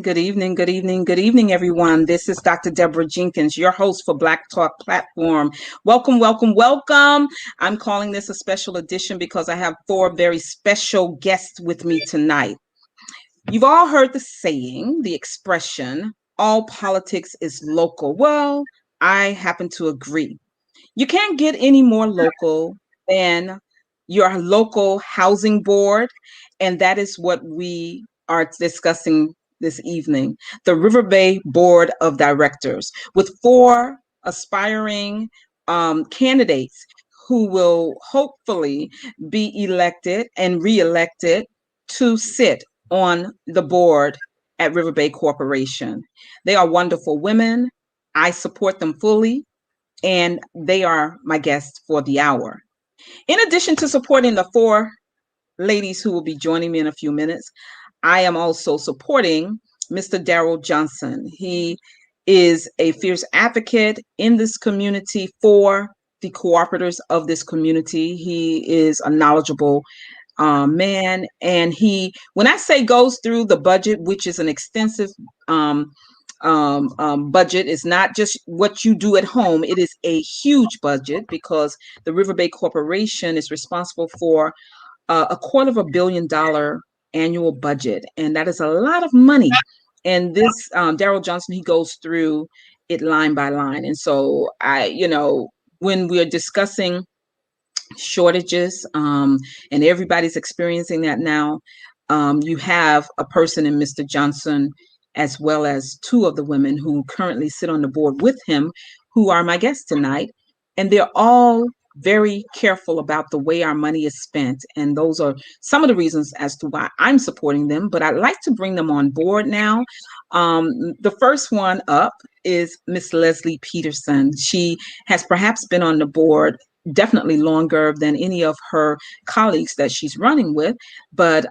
Good evening, good evening, good evening, everyone. This is Dr. Deborah Jenkins, your host for Black Talk Platform. Welcome, welcome, welcome. I'm calling this a special edition because I have four very special guests with me tonight. You've all heard the saying, the expression, all politics is local. Well, I happen to agree. You can't get any more local than your local housing board, and that is what we are discussing this evening. The Riverbay Board of Directors, with four aspiring candidates who will hopefully be elected and reelected to sit on the board at Riverbay Corporation. They are wonderful women. I support them fully, and they are my guests for the hour. In addition to supporting the four ladies who will be joining me in a few minutes, I am also supporting Mr. Darrell Johnson. He is a fierce advocate in this community for the cooperators of this community. He is a knowledgeable man, and when I say goes through the budget, which is an extensive budget, is not just what you do at home. It is a huge budget because the Riverbay Corporation is responsible for $250 million annual budget, and that is a lot of money. And this Darrell Johnson, he goes through it line by line. And so when we're discussing shortages, and everybody's experiencing that now, you have a person in Mr. Johnson, as well as two of the women who currently sit on the board with him, who are my guests tonight. And they're all very careful about the way our money is spent. And those are some of the reasons as to why I'm supporting them. But I'd like to bring them on board now. The first one up is Miss Leslie Peterson. She has perhaps been on the board definitely longer than any of her colleagues that she's running with, but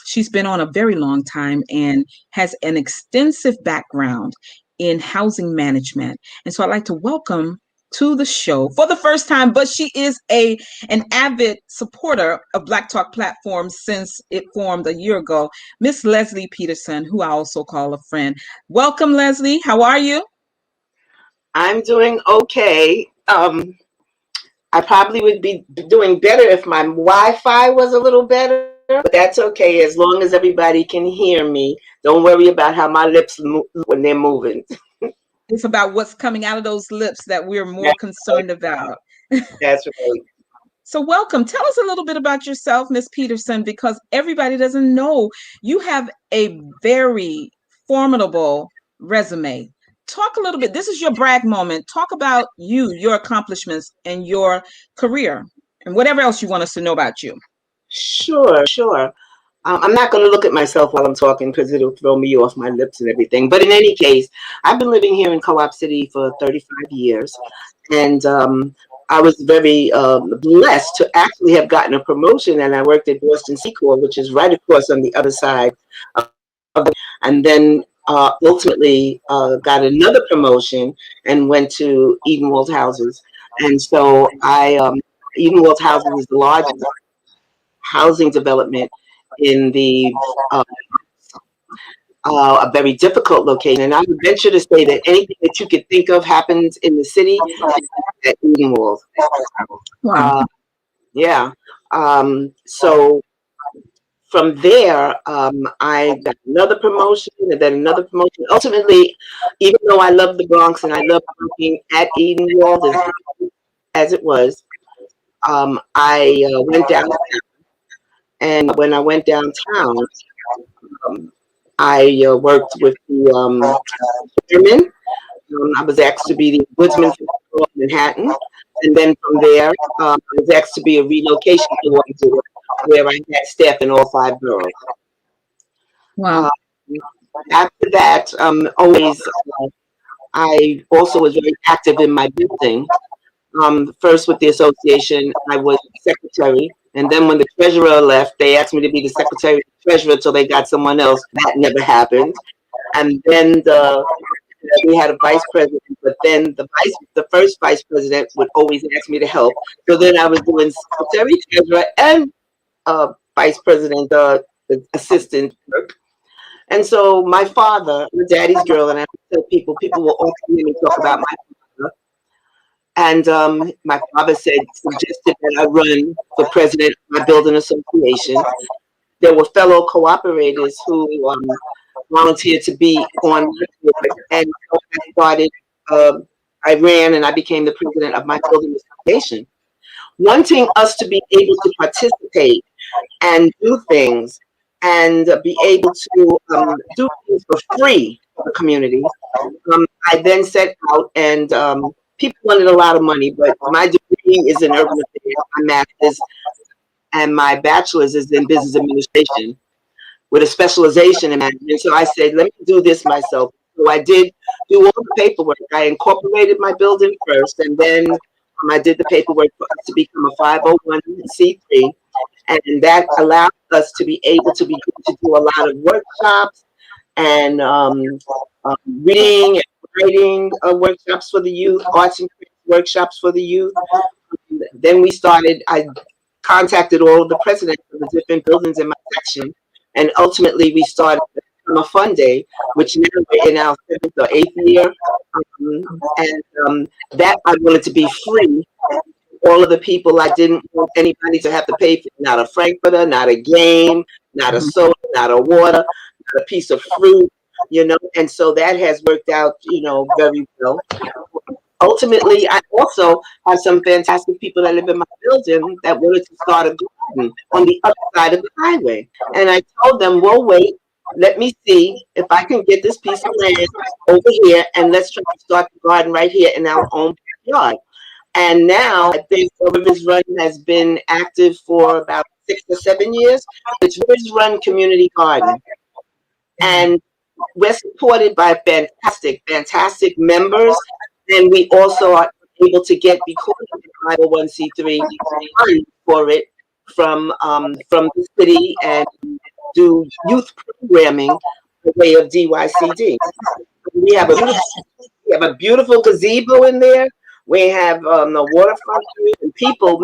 she's been on a very long time and has an extensive background in housing management. And so I'd like to welcome to the show for the first time, but she is an avid supporter of Black Talk Platform since it formed a year ago, Miss Leslie Peterson, who I also call a friend. Welcome, Leslie. How are you? I'm doing okay. I probably would be doing better if my Wi-Fi was a little better, but that's okay as long as everybody can hear me. Don't worry about how my lips move when they're moving. It's about what's coming out of those lips that we're more concerned about. That's right. So welcome. Tell us a little bit about yourself, Miss Peterson, because everybody doesn't know you have a very formidable resume. Talk a little bit. This is your brag moment. Talk about you, your accomplishments, and your career, and whatever else you want us to know about you. Sure. I'm not going to look at myself while I'm talking because it'll throw me off my lips and everything. But in any case, I've been living here in Co-op City for 35 years. And I was very blessed to actually have gotten a promotion. And I worked at Boston Secor, which is right across on the other side of the, and then ultimately got another promotion and went to Edenwald Houses. And so Edenwald Houses is the largest housing development in the a very difficult location. And I would venture to say that anything that you could think of happens in the city at Edenwald. Wow. Yeah. So from there, I got another promotion and then another promotion. Ultimately, even though I love the Bronx and I love working at Edenwald as it was, I went downtown. And when I went downtown, I worked with the chairman. I was asked to be the ombudsman for Manhattan. And then from there, I was asked to be a relocation coordinator where I had staff in all 5 boroughs. Wow. After that, I also was very active in my building. First with the association, I was secretary. And then when the treasurer left, they asked me to be the secretary and treasurer until they got someone else. That never happened. And then we had a vice president, but then the first vice president would always ask me to help. So then I was doing secretary, treasurer, and vice president, the assistant work. And so my father, I'm a daddy's girl, and I tell people will often hear me talk about my father. And my father suggested that I run for president of my building association. There were fellow cooperators who volunteered to be on my board, and so I started. I ran, and I became the president of my building association, wanting us to be able to participate and do things and be able to do things for free for the community. I then set out, and people wanted a lot of money, but my degree is in urban affairs, my master's, and my bachelor's is in business administration with a specialization in management. So I said, let me do this myself. So I did do all the paperwork. I incorporated my building first, and then I did the paperwork for us to become a 501c3. And that allowed us to be able to do a lot of workshops and reading and writing workshops for the youth, arts and crafts workshops for the youth. Then I contacted all of the presidents of the different buildings in my section, and ultimately we started a fun day, which now we're in our 7th or 8th year, and that I wanted to be free. All of the people, I didn't want anybody to have to pay for, not a frankfurter, not a game, not a soda, not a water, not a piece of fruit, and so that has worked out, very well. Ultimately, I also have some fantastic people that live in my building that wanted to start a garden on the other side of the highway. And I told them, well, wait, let me see if I can get this piece of land over here, and let's try to start the garden right here in our own backyard. And now I think Rivers Run has been active for about 6 or 7 years. It's Rivers Run Community Garden. And we're supported by fantastic members. And we also are able to get, because of the 501c3, money for it from the city, and do youth programming by way of DYCD. We have a beautiful gazebo in there. We have the waterfront, and many people,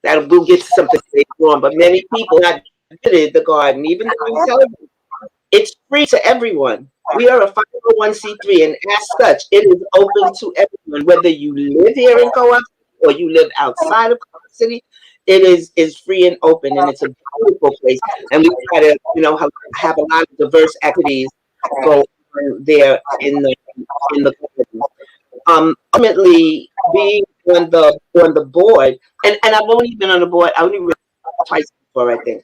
and we'll get to something later on, but many people have visited the garden, even through television. It's free to everyone. We are a 501c3, and as such, it is open to everyone, whether you live here in Co-op or you live outside of Co-op City. It is free and open, and it's a beautiful place. And we try to, have a lot of diverse activities go on there in the garden. Ultimately, being on the board, and I've only been on the board. I only twice before, I think.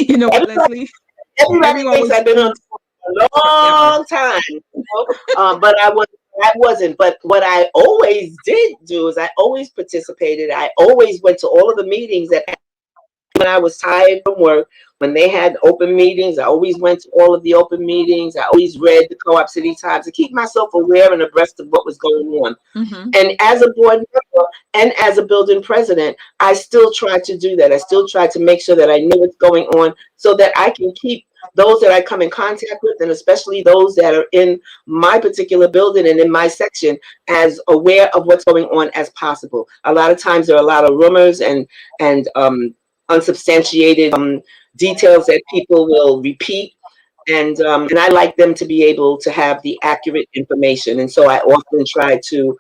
You know what, Leslie? Everybody thinks I've been on a long time, but I wasn't. But what I always did do is I always participated. I always went to all of the meetings that when I was tired from work, when they had open meetings, I always went to all of the open meetings. I always read the Co-op City Times to keep myself aware and abreast of what was going on. Mm-hmm. And as a board member and as a building president, I still try to do that. I still try to make sure that I know what's going on, so that I can keep those that I come in contact with, and especially those that are in my particular building and in my section, as aware of what's going on as possible. A lot of times there are a lot of rumors and unsubstantiated details that people will repeat, and I like them to be able to have the accurate information. And so I often try to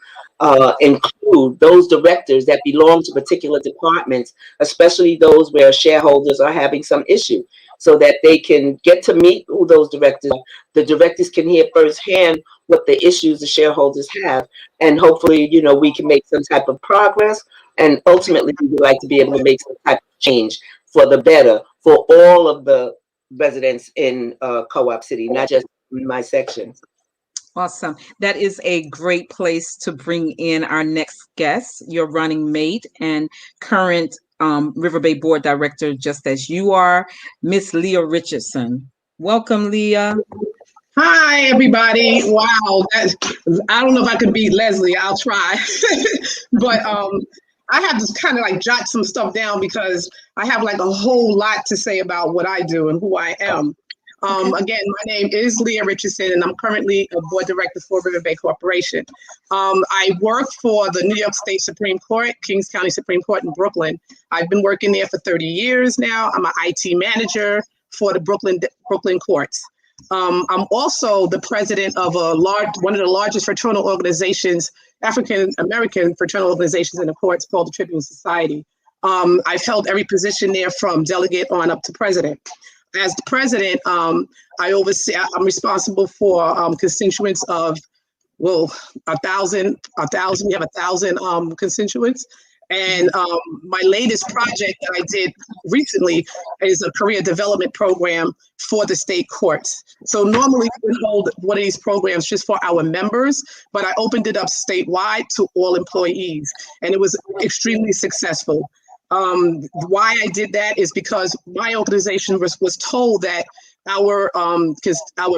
include those directors that belong to particular departments, especially those where shareholders are having some issue, so that they can get to meet who those directors are. The directors can hear firsthand what the issues the shareholders have, and hopefully, we can make some type of progress. And ultimately, we would like to be able to make some type of change for the better for all of the residents in Co-op City, not just in my section. Awesome. That is a great place to bring in our next guest, your running mate and current Riverbay Board Director, just as you are, Miss Leah Richardson. Welcome, Leah. Hi, everybody. Wow. I don't know if I could beat Leslie. I'll try. But I have to kind of like jot some stuff down, because I have like a whole lot to say about what I do and who I am. Again, my name is Leah Richardson, and I'm currently a board director for Riverbay Corporation. I work for the New York State Supreme Court, Kings County Supreme Court in Brooklyn. I've been working there for 30 years now. I'm an IT manager for the Brooklyn courts. I'm also the president of one of the largest fraternal organizations, African American fraternal organizations in the courts, called the Tribune Society. I've held every position there from delegate on up to president. As the president, I'm responsible for constituents of, well, 1,000. We have 1,000 constituents. And my latest project that I did recently is a career development program for the state courts. So normally we hold one of these programs just for our members, but I opened it up statewide to all employees, and it was extremely successful. Why I did that is because my organization was told that our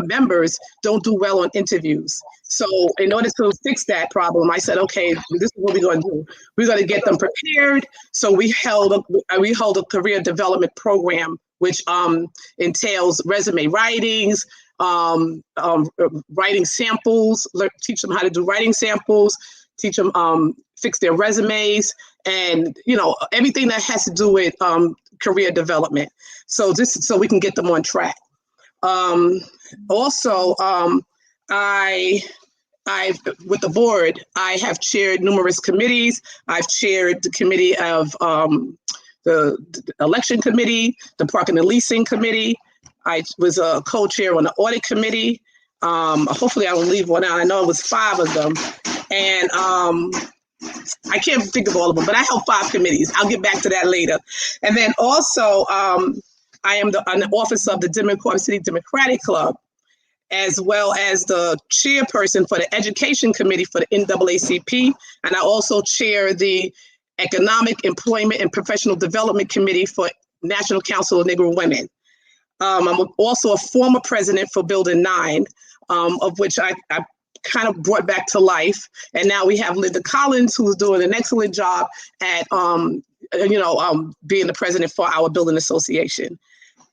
members don't do well on interviews. So in order to fix that problem, I said, okay, this is what we're going to do. We're going to get them prepared. So we held a career development program, which entails resume writings, writing samples, teach them how to do writing samples, teach them fix their resumes, and everything that has to do with career development. So we can get them on track. Also, I've with the board, I have chaired numerous committees. I've chaired the committee of the election committee, the parking and leasing committee. I was a co-chair on the audit committee. Hopefully I don't leave one out. I know it was 5 of them. And I can't think of all of them, but I held 5 committees. I'll get back to that later. And then also, I am an officer of the Democratic City Democratic Club, as well as the chairperson for the Education Committee for the NAACP. And I also chair the Economic, Employment, and Professional Development Committee for National Council of Negro Women. I'm also a former president for Building 9, of which I kind of brought back to life. And now we have Linda Collins, who's doing an excellent job at being the president for our building association.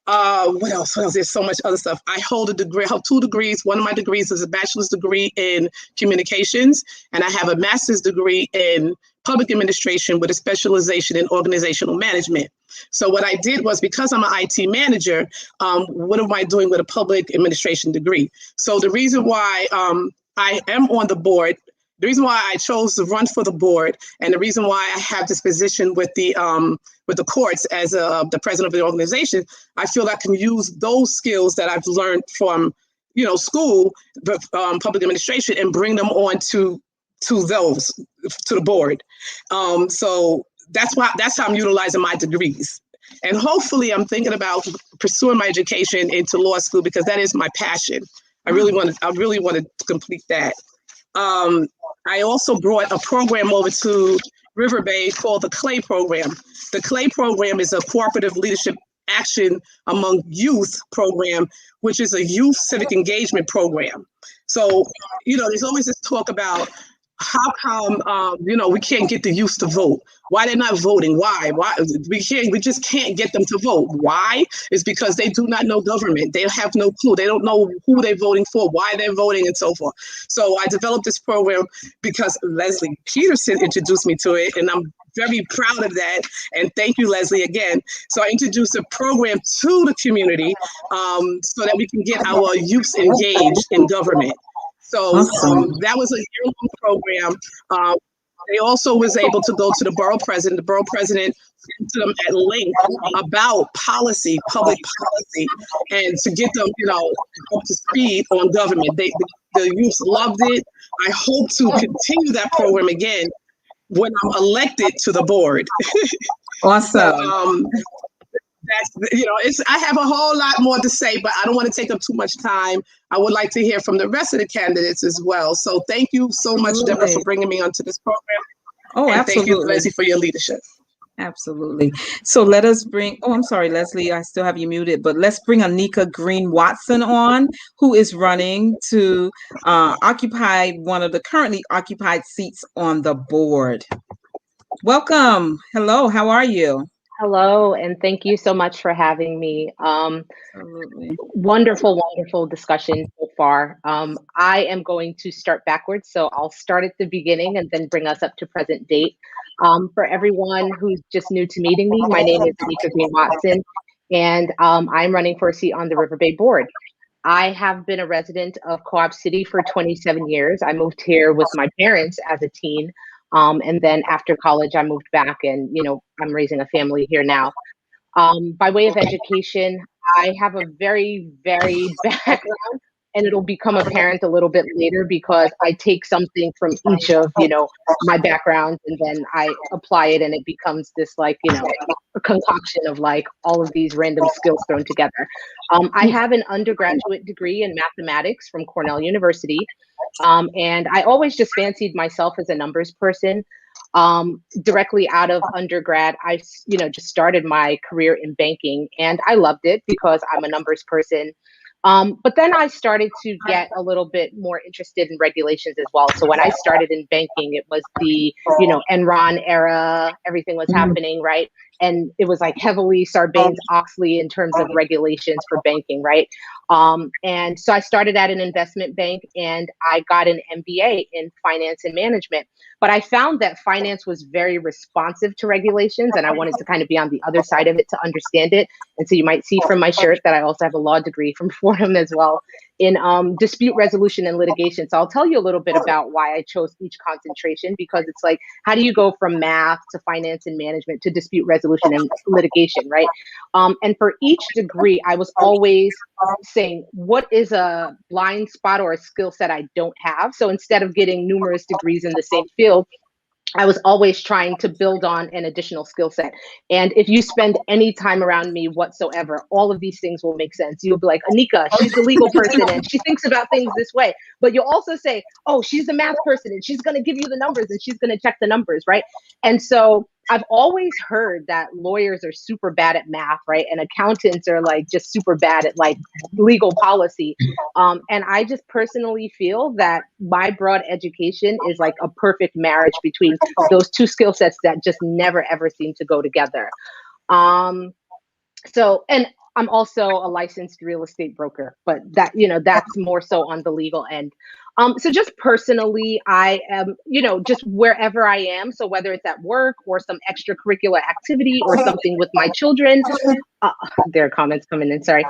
What else? There's so much other stuff. I hold a degree, I have 2 degrees. One of my degrees is a bachelor's degree in communications, and I have a master's degree in public administration with a specialization in organizational management. So what I did was, because I'm an IT manager, what am I doing with a public administration degree? So the reason why I am on the board, the reason why I chose to run for the board, and the reason why I have this position with the courts as the president of the organization, I feel I can use those skills that I've learned from school, public administration, and bring them on to the board. So that's how I'm utilizing my degrees. And hopefully I'm thinking about pursuing my education into law school, because that is my passion. I really want to complete that. I also brought a program over to Riverbay called the CLAY program. The CLAY program is a cooperative leadership action among youth program, which is a youth civic engagement program. So, there's always this talk about how come, we can't get the youth to vote. Why they're not voting? Why we just can't get them to vote? Why? It's because they do not know government. They have no clue. They don't know who they're voting for, why they're voting, and so forth. So I developed this program because Leslie Peterson introduced me to it, and I'm very proud of that. And thank you, Leslie, again. So I introduced a program to the community so that we can get our youth engaged in government. So that was a year-long program. They also was able to go to the borough president. The borough president spoke to them at length about policy, public policy, and to get them, up to speed on government. The youth loved it. I hope to continue that program again when I'm elected to the board. Awesome. I have a whole lot more to say, but I don't want to take up too much time. I would like to hear from the rest of the candidates as well. So thank you so much, Deborah, for bringing me onto this program. Oh, and absolutely. Thank you, Leslie, for your leadership. Absolutely. So let us bring, I'm sorry, Leslie, I still have you muted, but let's bring Anika Green Watson on, who is running to occupy one of the currently occupied seats on the board. Welcome. Hello, how are you? Hello, and thank you so much for having me. Absolutely. Wonderful, wonderful discussion so far. I am going to start backwards, so I'll start at the beginning and then bring us up to present date. For everyone who's just new to meeting me, my name is Anika Green Watson, and I'm running for a seat on the Riverbay Board. I have been a resident of Co-op City for 27 years. I moved here with my parents as a teen. And then after college, I moved back and, I'm raising a family here now. By way of education, I have a very, very background, and it'll become apparent a little bit later because I take something from each of, my backgrounds and then I apply it and it becomes this like, a concoction of like all of these random skills thrown together. I have an undergraduate degree in mathematics from Cornell University. And I always just fancied myself as a numbers person. Directly out of undergrad, I, just started my career in banking and I loved it because I'm a numbers person. But then I started to get a little bit more interested in regulations as well. So when I started in banking, it was the, Enron era, everything was happening, right? And it was like heavily Sarbanes-Oxley in terms of regulations for banking, right? And so I started at an investment bank and I got an MBA in finance and management. But I found that finance was very responsive to regulations and I wanted to kind of be on the other side of it to understand it. And so you might see from my shirt that I also have a law degree from Fordham as well in dispute resolution and litigation. So I'll tell you a little bit about why I chose each concentration, because it's like, how do you go from math to finance and management to dispute resolution and litigation, right? And for each degree, I was always saying, what is a blind spot or a skill set I don't have? So instead of getting numerous degrees in the same field, I was always trying to build on an additional skill set. And if you spend any time around me whatsoever, all of these things will make sense. You'll be like, Anika, she's the legal person and she thinks about things this way. But you'll also say, oh, she's the math person and she's going to give you the numbers and she's going to check the numbers, right? And so I've always heard that lawyers are super bad at math, right? And accountants are like just super bad at like legal policy. And I just personally feel that my broad education is like a perfect marriage between those two skill sets that just never ever seem to go together. So, and I'm also a licensed real estate broker, but that, that's more so on the legal end. So just personally, I am, just wherever I am. So whether it's at work or some extracurricular activity or something with my children, there are comments coming in, sorry.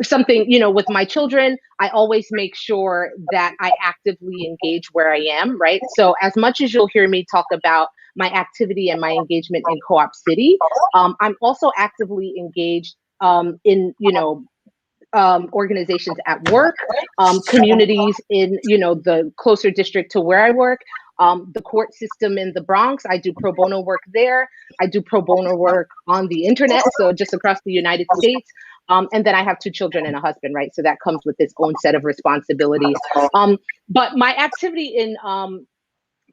Something, with my children, I always make sure that I actively engage where I am, right? So as much as you'll hear me talk about my activity and my engagement in Co-op City, I'm also actively engaged in, organizations at work, communities in, the closer district to where I work, the court system in the Bronx. I do pro bono work there. I do pro bono work on the internet, so just across the United States. And then I have 2 children and a husband, right? So that comes with its own set of responsibilities. But my activity in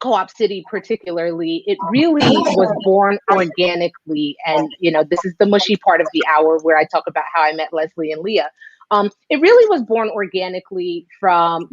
Co-op City particularly, it really was born organically. And, this is the mushy part of the hour where I talk about how I met Leslie and Leah. It really was born organically from,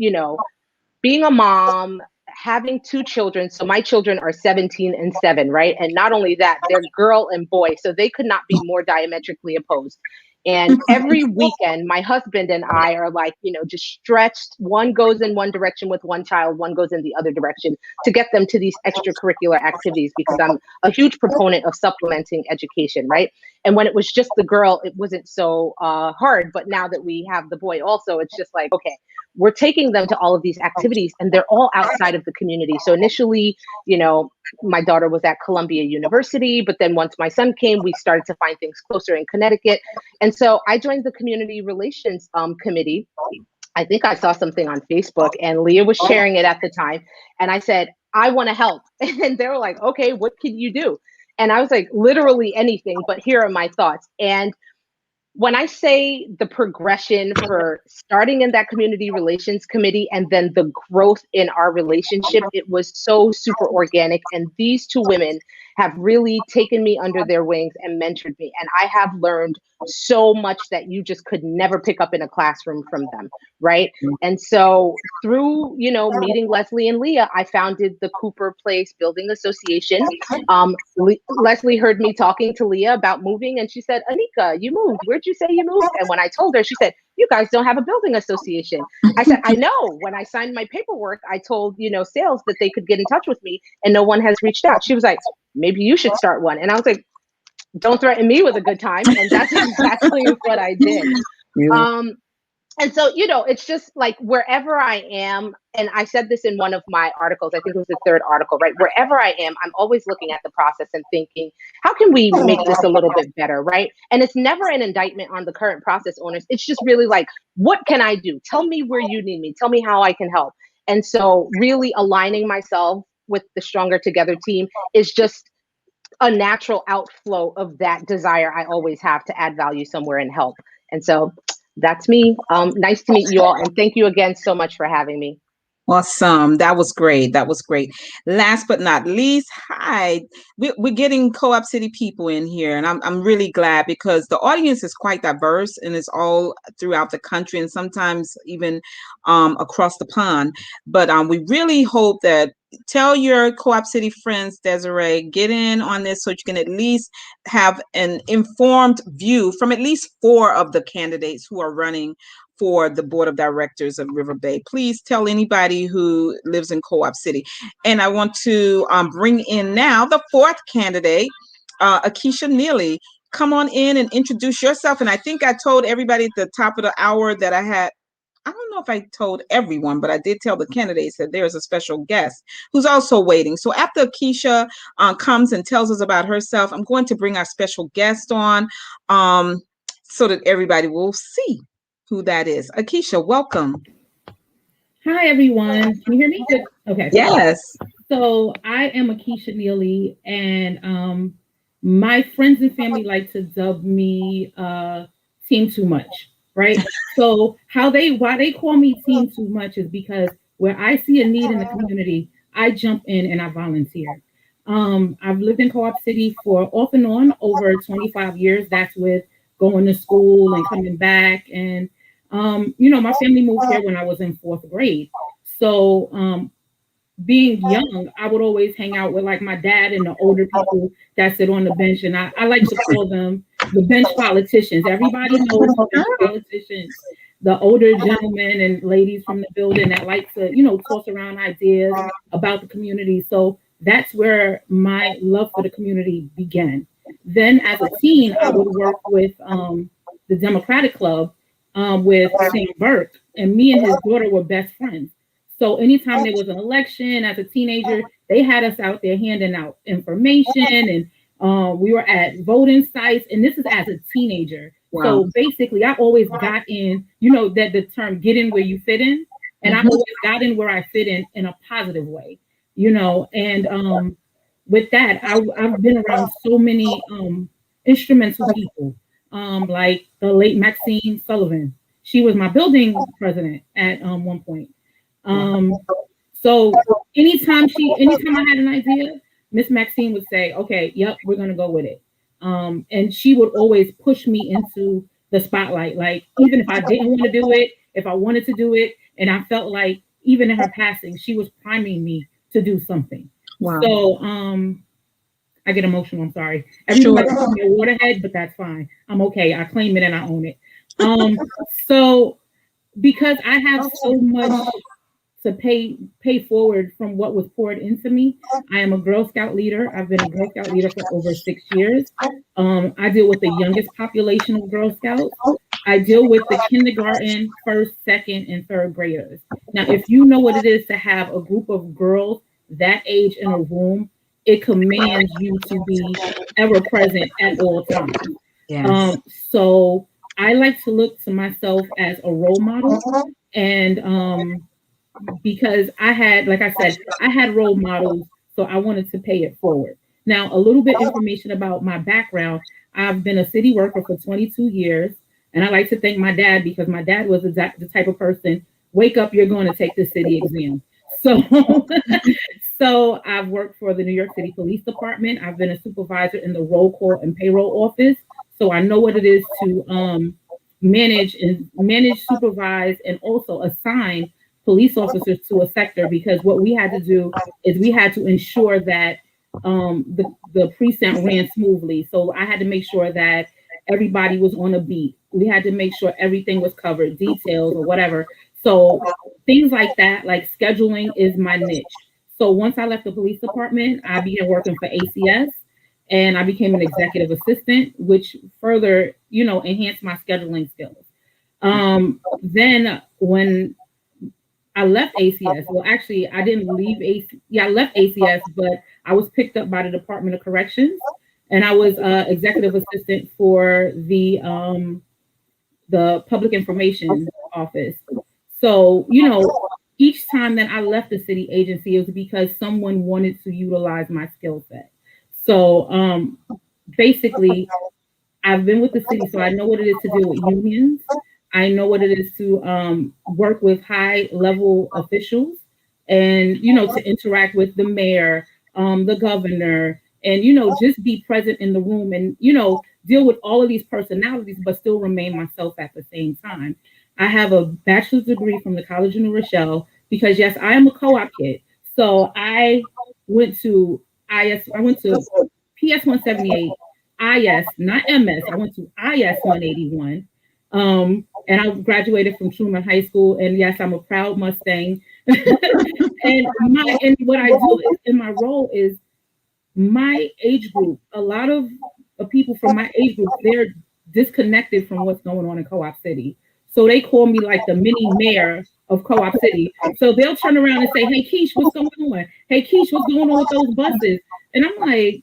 being a mom, having 2 children. So my children are 17 and 7, right? And not only that, they're girl and boy. So they could not be more diametrically opposed. And every weekend, my husband and I are like, just stretched. One goes in one direction with one child, one goes in the other direction to get them to these extracurricular activities, because I'm a huge proponent of supplementing education, right? And when it was just the girl, it wasn't so hard. But now that we have the boy also, it's just like, okay, we're taking them to all of these activities and they're all outside of the community. So initially, my daughter was at Columbia University, but then once my son came, we started to find things closer in Connecticut. And so I joined the community relations committee. I think I saw something on Facebook and Leah was sharing it at the time. And I said, I want to help. And they were like, okay, what can you do? And I was like, literally anything, but here are my thoughts. And when I say the progression for starting in that community relations committee and then the growth in our relationship, it was so super organic. And these 2 women have really taken me under their wings and mentored me. And I have learned so much that you just could never pick up in a classroom from them, right? And so through, meeting Leslie and Leah, I founded the Cooper Place Building Association. Leslie heard me talking to Leah about moving, and she said, Anika, you moved. Where'd you say you moved? And when I told her, she said, you guys don't have a building association. I said, I know. When I signed my paperwork, I told, sales that they could get in touch with me, and no one has reached out. She was like, maybe you should start one. And I was like, don't threaten me with a good time. And that's exactly what I did. And so, it's just like wherever I am, and I said this in one of my articles, I think it was the third article, right? Wherever I am, I'm always looking at the process and thinking, how can we make this a little bit better, right? And it's never an indictment on the current process owners. It's just really like, what can I do? Tell me where you need me. Tell me how I can help. And so really aligning myself with the Stronger Together team is just a natural outflow of that desire I always have to add value somewhere and help. And so that's me. Nice to meet you all. And thank you again so much for having me. Awesome. That was great. That was great. Last but not least, hi. We're getting Co-op City people in here, and I'm really glad because the audience is quite diverse and it's all throughout the country and sometimes even across the pond. But we really hope that tell your Co-op City friends, Desiree, get in on this so you can at least have an informed view from at least 4 of the candidates who are running for the Board of Directors of Riverbay. Please tell anybody who lives in Co-op City. And I want to bring in now the 4th candidate, Akeisha Neely. Come on in and introduce yourself. And I think I told everybody at the top of the hour that I don't know if I told everyone, but I did tell the candidates that there's a special guest who's also waiting. So after Akeisha comes and tells us about herself, I'm going to bring our special guest on so that everybody will see who that is. Akeisha, welcome. Hi, everyone. Can you hear me? Good. Okay. Yes. So I am Akeisha Neely, and my friends and family like to dub me Team Too Much, right? So why they call me Team Too Much is because where I see a need in the community, I jump in and I volunteer. I've lived in Co-op City for off and on over 25 years. That's with going to school and coming back. And, my family moved here when I was in 4th grade. So being young, I would always hang out with like my dad and the older people that sit on the bench. And I like to call them the bench politicians. Everybody knows bench politicians, the older gentlemen and ladies from the building that like to, toss around ideas about the community. So that's where my love for the community began. Then as a teen, I would work with the Democratic Club with Sam Burke, and me and his daughter were best friends. So anytime there was an election as a teenager, they had us out there handing out information, and we were at voting sites, and this is as a teenager. Wow. So basically, I always got in, that the term get in where you fit in, and I always got in where I fit in a positive way, and with that, I've been around so many instrumental people, like the late Maxine Sullivan. She was my building president at one point. So anytime I had an idea, Miss Maxine would say, okay, yep, we're going to go with it. And she would always push me into the spotlight. Like, even if I didn't want to do it, if I wanted to do it, and I felt like even in her passing, she was priming me to do something. Wow. So, I get emotional. I'm sorry. Everybody calls me a waterhead, but that's fine. I'm okay. I claim it and I own it. So because I have so much to pay forward from what was poured into me, I am a Girl Scout leader. I've been a Girl Scout leader for over 6 years. I deal with the youngest population of Girl Scouts. I deal with the kindergarten, 1st, 2nd, and 3rd graders. Now, if you know what it is to have a group of girls that age in a room, it commands you to be ever present at all times. Yes. So I like to look to myself as a role model, and because I had, like I said, I had role models, so I wanted to pay it forward. Now, a little bit information about my background. I've been a city worker for 22 years, and I like to thank my dad because my dad was the type of person, wake up, you're going to take the city exam. So So I've worked for the New York City Police Department. I've been a supervisor in the roll call and payroll office. So I know what it is to manage, supervise, and also assign police officers to a sector, because what we had to do is we had to ensure that the precinct ran smoothly. So I had to make sure that everybody was on a beat. We had to make sure everything was covered, details or whatever. So things like that, like scheduling, is my niche. So once I left the police department, I began working for ACS, and I became an executive assistant, which further, enhanced my scheduling skills. Then when I left ACS, well, actually, I didn't leave ACS. Yeah, I left ACS, but I was picked up by the Department of Corrections, and I was executive assistant for the Public Information Office. So, each time that I left the city agency, it was because someone wanted to utilize my skill set. So basically, I've been with the city, so I know what it is to deal with unions. I know what it is to work with high level officials, and, to interact with the mayor, the governor, and, just be present in the room and, deal with all of these personalities, but still remain myself at the same time. I have a bachelor's degree from the College of New Rochelle because, yes, I am a co-op kid. So I went to PS 178, IS, not MS. I went to IS 181. And I graduated from Truman High School. And yes, I'm a proud Mustang. and what I do in my role is my age group. A lot of people from my age group, they're disconnected from what's going on in Co-op City. So they call me like the mini mayor of Co-op City. So they'll turn around and say, "Hey, Keish, what's going on? Hey, Keish, what's going on with those buses?" And I'm like,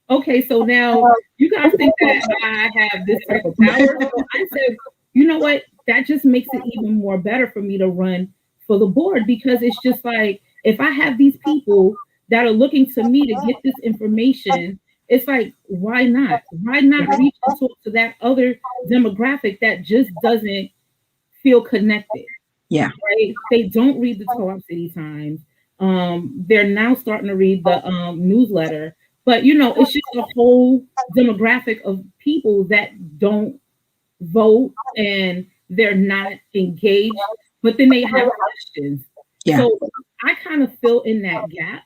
okay, so now you guys think that I have this type of power. So I said, you know what? That just makes it even more better for me to run for the board, because it's just like, if I have these people that are looking to me to get this information, it's like, why not? Why not reach and talk to that other demographic that just doesn't feel connected? Yeah. Right? They don't read the Co-op City Times. They're now starting to read the newsletter. But, it's just a whole demographic of people that don't vote and they're not engaged, but then they have questions. Yeah. So I kind of fill in that gap.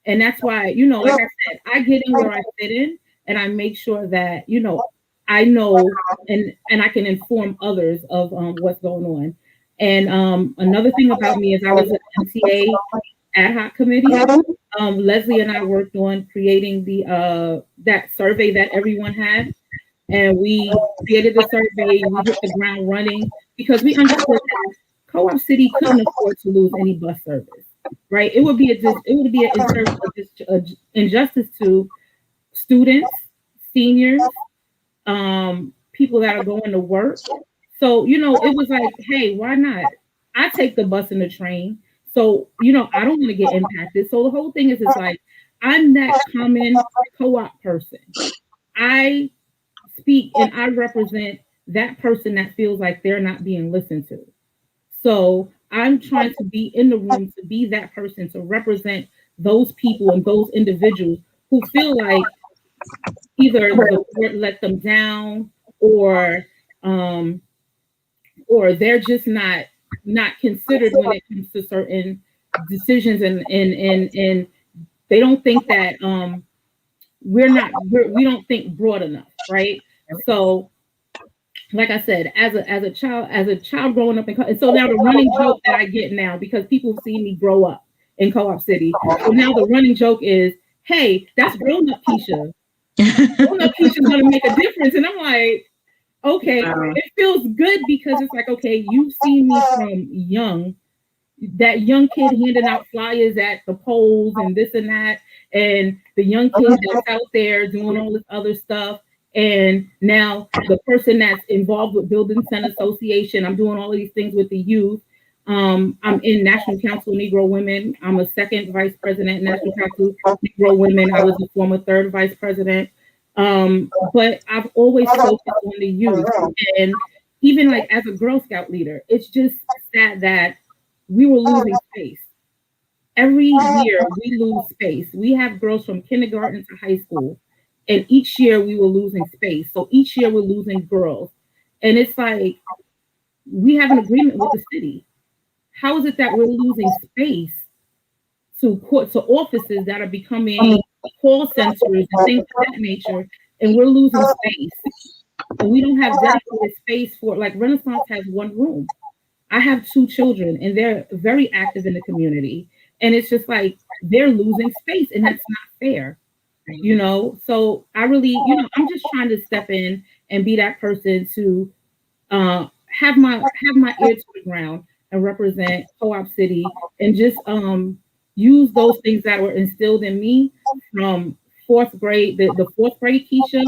And that's why, like I said, I get in where I fit in, and I make sure that, I know and I can inform others of what's going on. And another thing about me is I was an MTA ad hoc committee. Leslie and I worked on creating that survey that everyone had, and we created the survey. We hit the ground running because we understood that Co-op City couldn't afford to lose any bus service. Right? It would be an injustice to students, seniors, people that are going to work. So it was like, hey, why not? I take the bus and the train. So, I don't want to get impacted. So the whole thing is, it's like, I'm that common co-op person. I speak and I represent that person that feels like they're not being listened to. So I'm trying to be in the room to be that person, to represent those people and those individuals who feel like either the board let them down, or they're just not considered when it comes to certain decisions, and they don't think that we don't think broad enough, right? So like I said, as a child growing up and so now the running joke that I get now, because people see me grow up in Co-op City, so now the running joke is, hey, that's grown up Keisha. Grown up Keisha's gonna make a difference. And I'm like, okay, it feels good, because it's like, okay, you've seen me from that young kid handing out flyers at the polls and this and that, and the young kid that's out there doing all this other stuff. And now the person that's involved with Building Center Association, I'm doing all of these things with the youth. I'm in National Council of Negro Women. I'm a second vice president, National Council of Negro Women. I was a former third vice president. But I've always focused on the youth. And even like as a Girl Scout leader, it's just sad that we were losing face. every year we lose space. We have girls from kindergarten to high school, and each year we were losing space. So each year we're losing girls. And it's like, we have an agreement with the city. How is it that we're losing space to court, to offices that are becoming call centers and things of that nature, and we're losing space? And we don't have dedicated space for, like, Renaissance has one room. I have two children and they're very active in the community. And it's just like they're losing space, and that's not fair, you know? So I really, I'm just trying to step in and be that person to have my ear to the ground and represent Co-op City, and just use those things that were instilled in me from fourth grade, the fourth grade Keisha,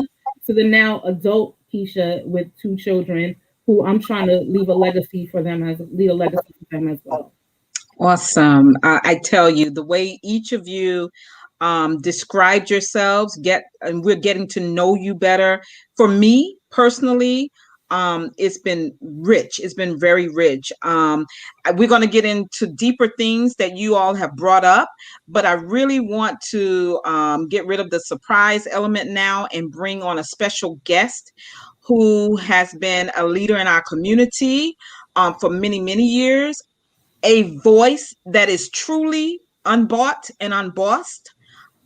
to the now adult Keisha with two children, who I'm trying to leave a legacy for them, as well. Awesome. I tell you, the way each of you described yourselves, and we're getting to know you better. For me personally, it's been rich. It's been very rich. We're going to get into deeper things that you all have brought up, but I really want to get rid of the surprise element now and bring on a special guest who has been a leader in our community for many, many years. A voice that is truly unbought and unbossed.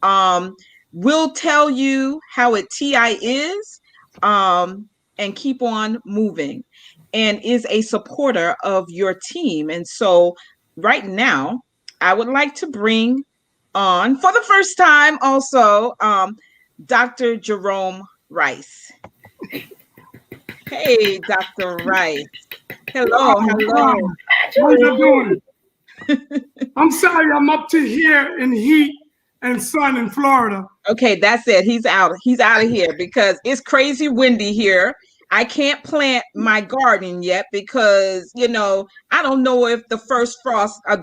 Um, will tell you how a TI is, and keep on moving, and is a supporter of your team. And so right now, I would like to bring on, for the first time also, Dr. Jerome Rice. Hey, Dr. Rice. Hello, hello. How you doing? I'm sorry, I'm up to here in heat and sun in Florida. Okay, that's it. He's out. He's out of here because it's crazy windy here. I can't plant my garden yet because, I don't know if the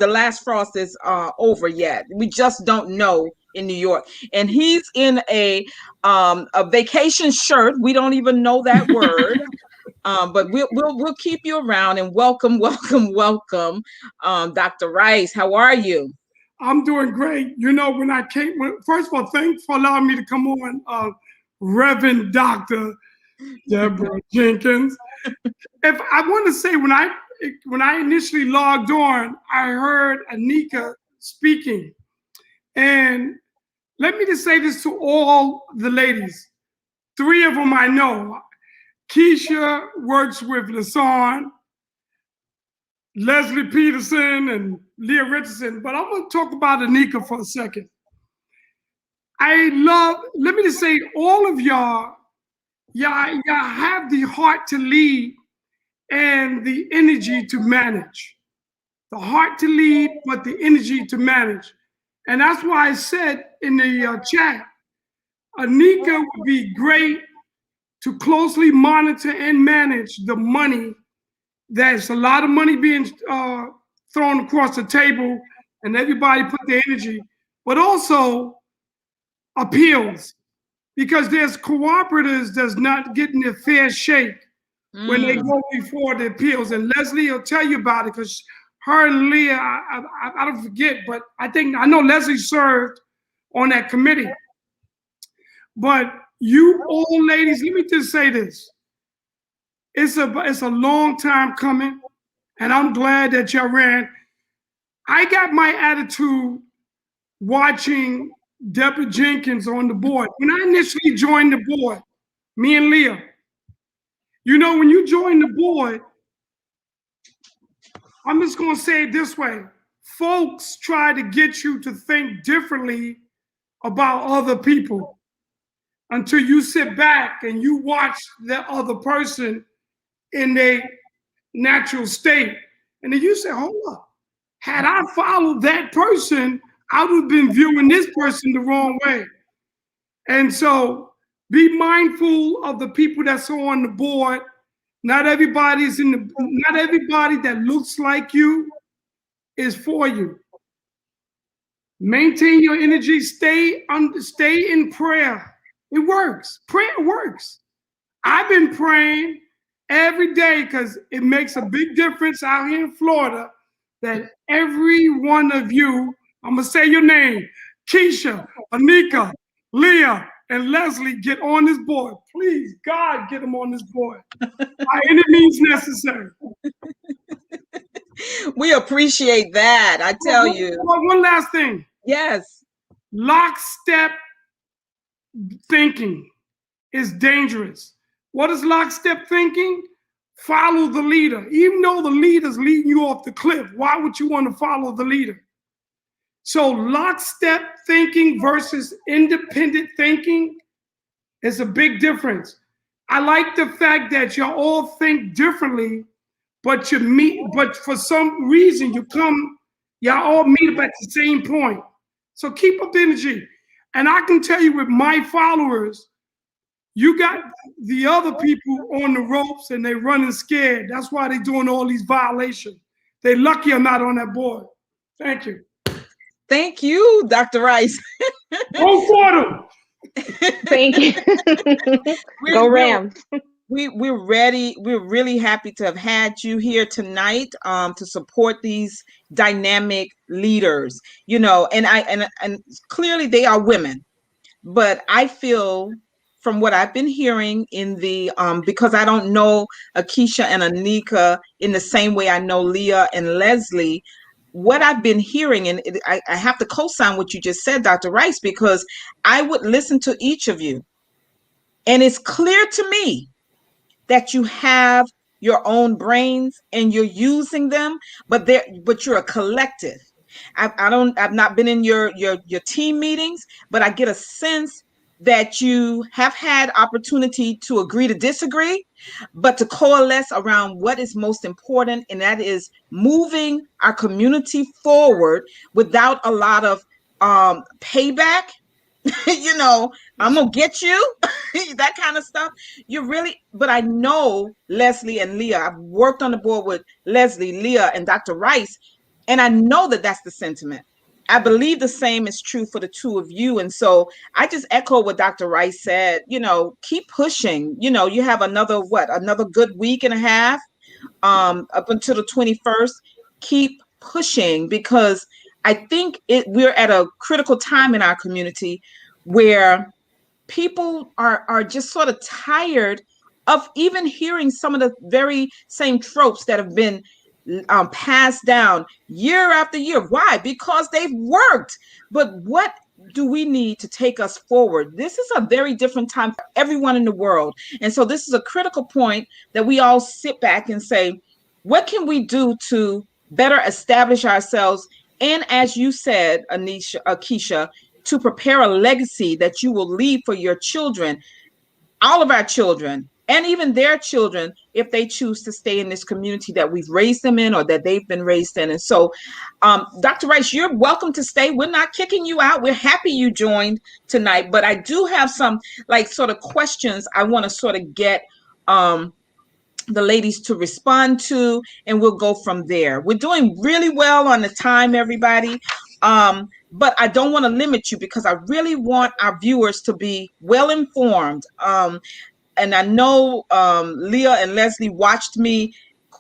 last frost is over yet. We just don't know in New York. And he's in a vacation shirt. We don't even know that word. But we'll keep you around, and welcome, Dr. Rice. How are you? I'm doing great. First of all, thanks for allowing me to come on, Reverend Dr. Deborah Jenkins. If I want to say, when I initially logged on, I heard Anika speaking. And let me just say this to all the ladies. 3 of them I know. Keisha works with LaSawn, Leslie Peterson, and Leah Richardson, but I'm going to talk about Anika for a second. Let me just say, all of y'all have the heart to lead and the energy to manage. The heart to lead, but the energy to manage. And that's why I said in the chat, Anika would be great to closely monitor and manage the money. There's a lot of money being thrown across the table, and everybody put their energy, but also appeals, because there's cooperatives that's not getting their fair shake when they go before the appeals. And Leslie will tell you about it, because her and Leah, I don't forget, but I know Leslie served on that committee. But you old ladies, let me just say this. It's a long time coming, and I'm glad that y'all ran. I got my attitude watching Deborah Jenkins on the board. When I initially joined the board, me and Leah, when you join the board, I'm just going to say it this way. Folks try to get you to think differently about other people until you sit back and you watch that other person in their natural state. And then you say, hold up, had I followed that person, I would have been viewing this person the wrong way. And so be mindful of the people that's on the board. Not everybody that looks like you is for you. Maintain your energy, stay in prayer. It works. Prayer works. I've been praying every day, because it makes a big difference out here in Florida, that every one of you I'm going to say your name. Keisha, Anika, Leah, and Leslie, get on this board. Please, God, get them on this board. By any means necessary. We appreciate that. I tell you. One last thing. Yes. Lockstep thinking is dangerous. What is lockstep thinking? Follow the leader. Even though the leader's leading you off the cliff, why would you want to follow the leader? So lockstep thinking versus independent thinking is a big difference. I like the fact that you all think differently, but you meet, but for some reason y'all all meet up at the same point. So keep up the energy. And I can tell you with my followers, you got the other people on the ropes and they running scared. That's why they're doing all these violations. They're lucky I'm not on that board. Thank you. Thank you, Dr. Rice. Go for them. Thank you. Go Rams. We're ready. We're really happy to have had you here tonight to support these dynamic leaders. You know, and clearly they are women, but I feel from what I've been hearing in the because I don't know Akeisha and Anika in the same way I know Leah and Leslie. What I've been hearing, and I have to co-sign what you just said, Dr. Rice, because I would listen to each of you, and it's clear to me that you have your own brains and you're using them, but you're a collective. I've not been in your team meetings, but I get a sense that you have had opportunity to agree to disagree, but to coalesce around what is most important, and that is moving our community forward without a lot of payback. You know, I'm gonna get you, that kind of stuff. But I know Leslie and Leah. I've worked on the board with Leslie, Leah, and Dr. Rice, and I know that that's the sentiment. I believe the same is true for the two of you. And so I just echo what Dr. Rice said, you know, keep pushing. You know, you have another good week and a half up until the 21st. Keep pushing, because I think we're at a critical time in our community where people are just sort of tired of even hearing some of the very same tropes that have been passed down year after year. Why? Because they've worked. But what do we need to take us forward? This is a very different time for everyone in the world. And so this is a critical point that we all sit back and say, what can we do to better establish ourselves? And as you said, Akeisha, to prepare a legacy that you will leave for your children, all of our children, and even their children, if they choose to stay in this community that we've raised them in or that they've been raised in. And so, Dr. Rice, you're welcome to stay. We're not kicking you out. We're happy you joined tonight. But I do have some sort of questions I want to sort of get the ladies to respond to, and we'll go from there. We're doing really well on the time, everybody. But I don't want to limit you, because I really want our viewers to be well informed. And I know Leah and Leslie watched me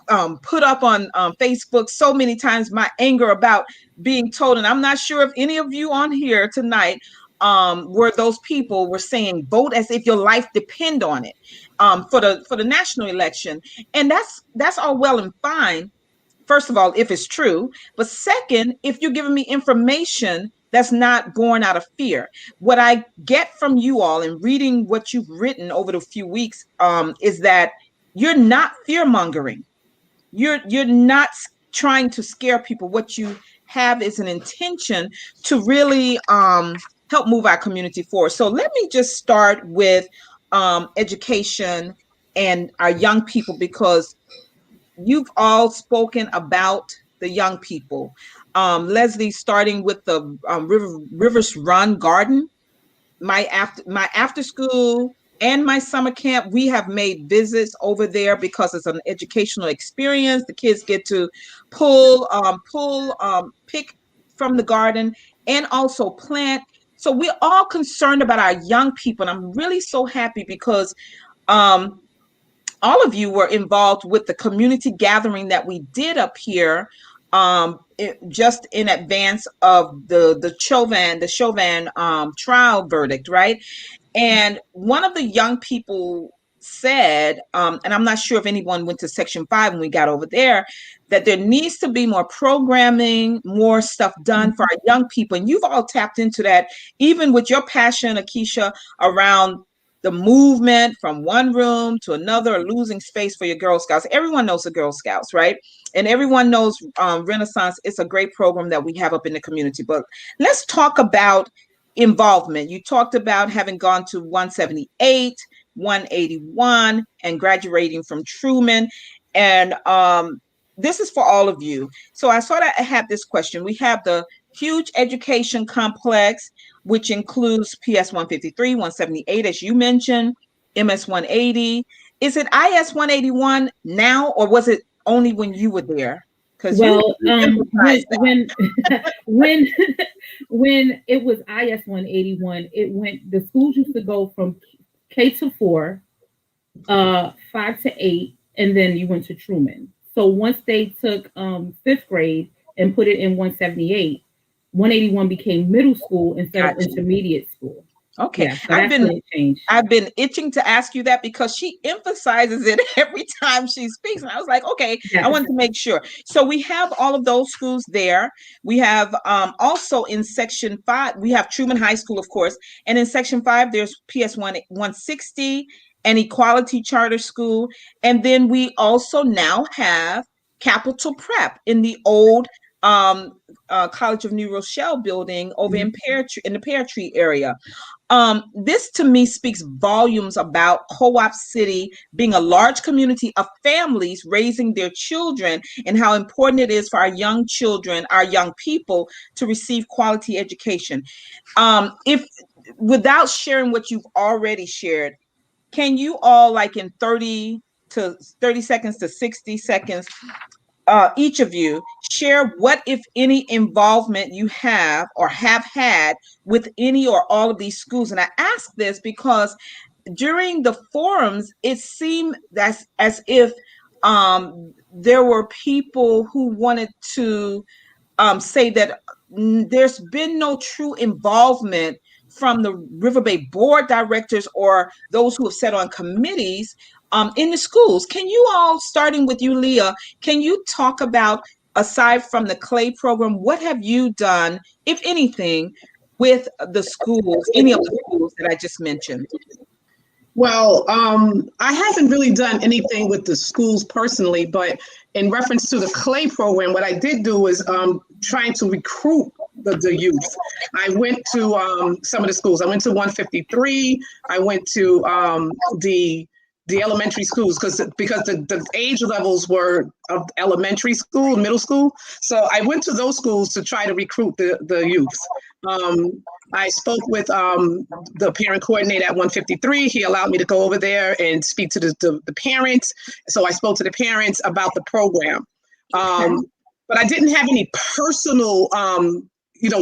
put up on Facebook so many times my anger about being told, and I'm not sure if any of you on here tonight were those people were saying vote as if your life depend on it for the national election. And that's all well and fine, first of all, if it's true, but second, if you're giving me information that's not born out of fear. What I get from you all in reading what you've written over the few weeks is that you're not fear mongering. You're not trying to scare people. What you have is an intention to really help move our community forward. So let me just start with education and our young people, because you've all spoken about the young people. Leslie, starting with the Rivers Run Garden, my after school and my summer camp, we have made visits over there because it's an educational experience. The kids get to pick from the garden and also plant. So we're all concerned about our young people. And I'm really so happy because all of you were involved with the community gathering that we did up here just in advance of the Chauvin trial verdict, right? And one of the young people said, and I'm not sure if anyone went to Section 5 when we got over there, that there needs to be more programming, more stuff done for our young people. And you've all tapped into that, even with your passion, Akeisha, around the movement from one room to another, or losing space for your Girl Scouts. Everyone knows the Girl Scouts, right? And everyone knows Renaissance. It's a great program that we have up in the community. But let's talk about involvement. You talked about having gone to 178, 181, and graduating from Truman. And this is for all of you. So I sort of have this question. We have the huge education complex, which includes PS 153, 178, as you mentioned, MS 180. Is it IS 181 now, or was it only when you were there? Because well, when when it was IS 181, it went. The schools used to go from K to 4, 5 to 8, and then you went to Truman. So once they took 5th grade and put it in 178, 181 became middle school instead of intermediate school. Okay, yeah, so I've been itching to ask you that because she emphasizes it every time she speaks, and I was like, okay, yes. I wanted to make sure. So we have all of those schools there. We have also in Section 5, we have Truman High School, of course, and in Section 5 there's PS 160 and Equality Charter School, and then we also now have Capital Prep in the old College of New Rochelle building over in the Pear Tree area. This to me speaks volumes about Co-op City being a large community of families raising their children, and how important it is for our young children, our young people, to receive quality education. If without sharing what you've already shared, can you all, like in 30 seconds to 60 seconds, each of you share what, if any, involvement you have or have had with any or all of these schools? And I ask this because during the forums, it seemed as if there were people who wanted to say that there's been no true involvement from the Riverbay Board Directors or those who have sat on committees in the schools. Can you all, starting with you, Leah, can you talk about, aside from the CLAY program, what have you done, if anything, with the schools, any of the schools that I just mentioned? Well, I haven't really done anything with the schools personally, but in reference to the CLAY program, what I did do is trying to recruit the youth. I went to some of the schools. I went to 153. I went to the elementary schools because the age levels were of elementary school, middle school. So I went to those schools to try to recruit the youth. I spoke with the parent coordinator at 153. He allowed me to go over there and speak to the parents. So I spoke to the parents about the program. But I didn't have any personal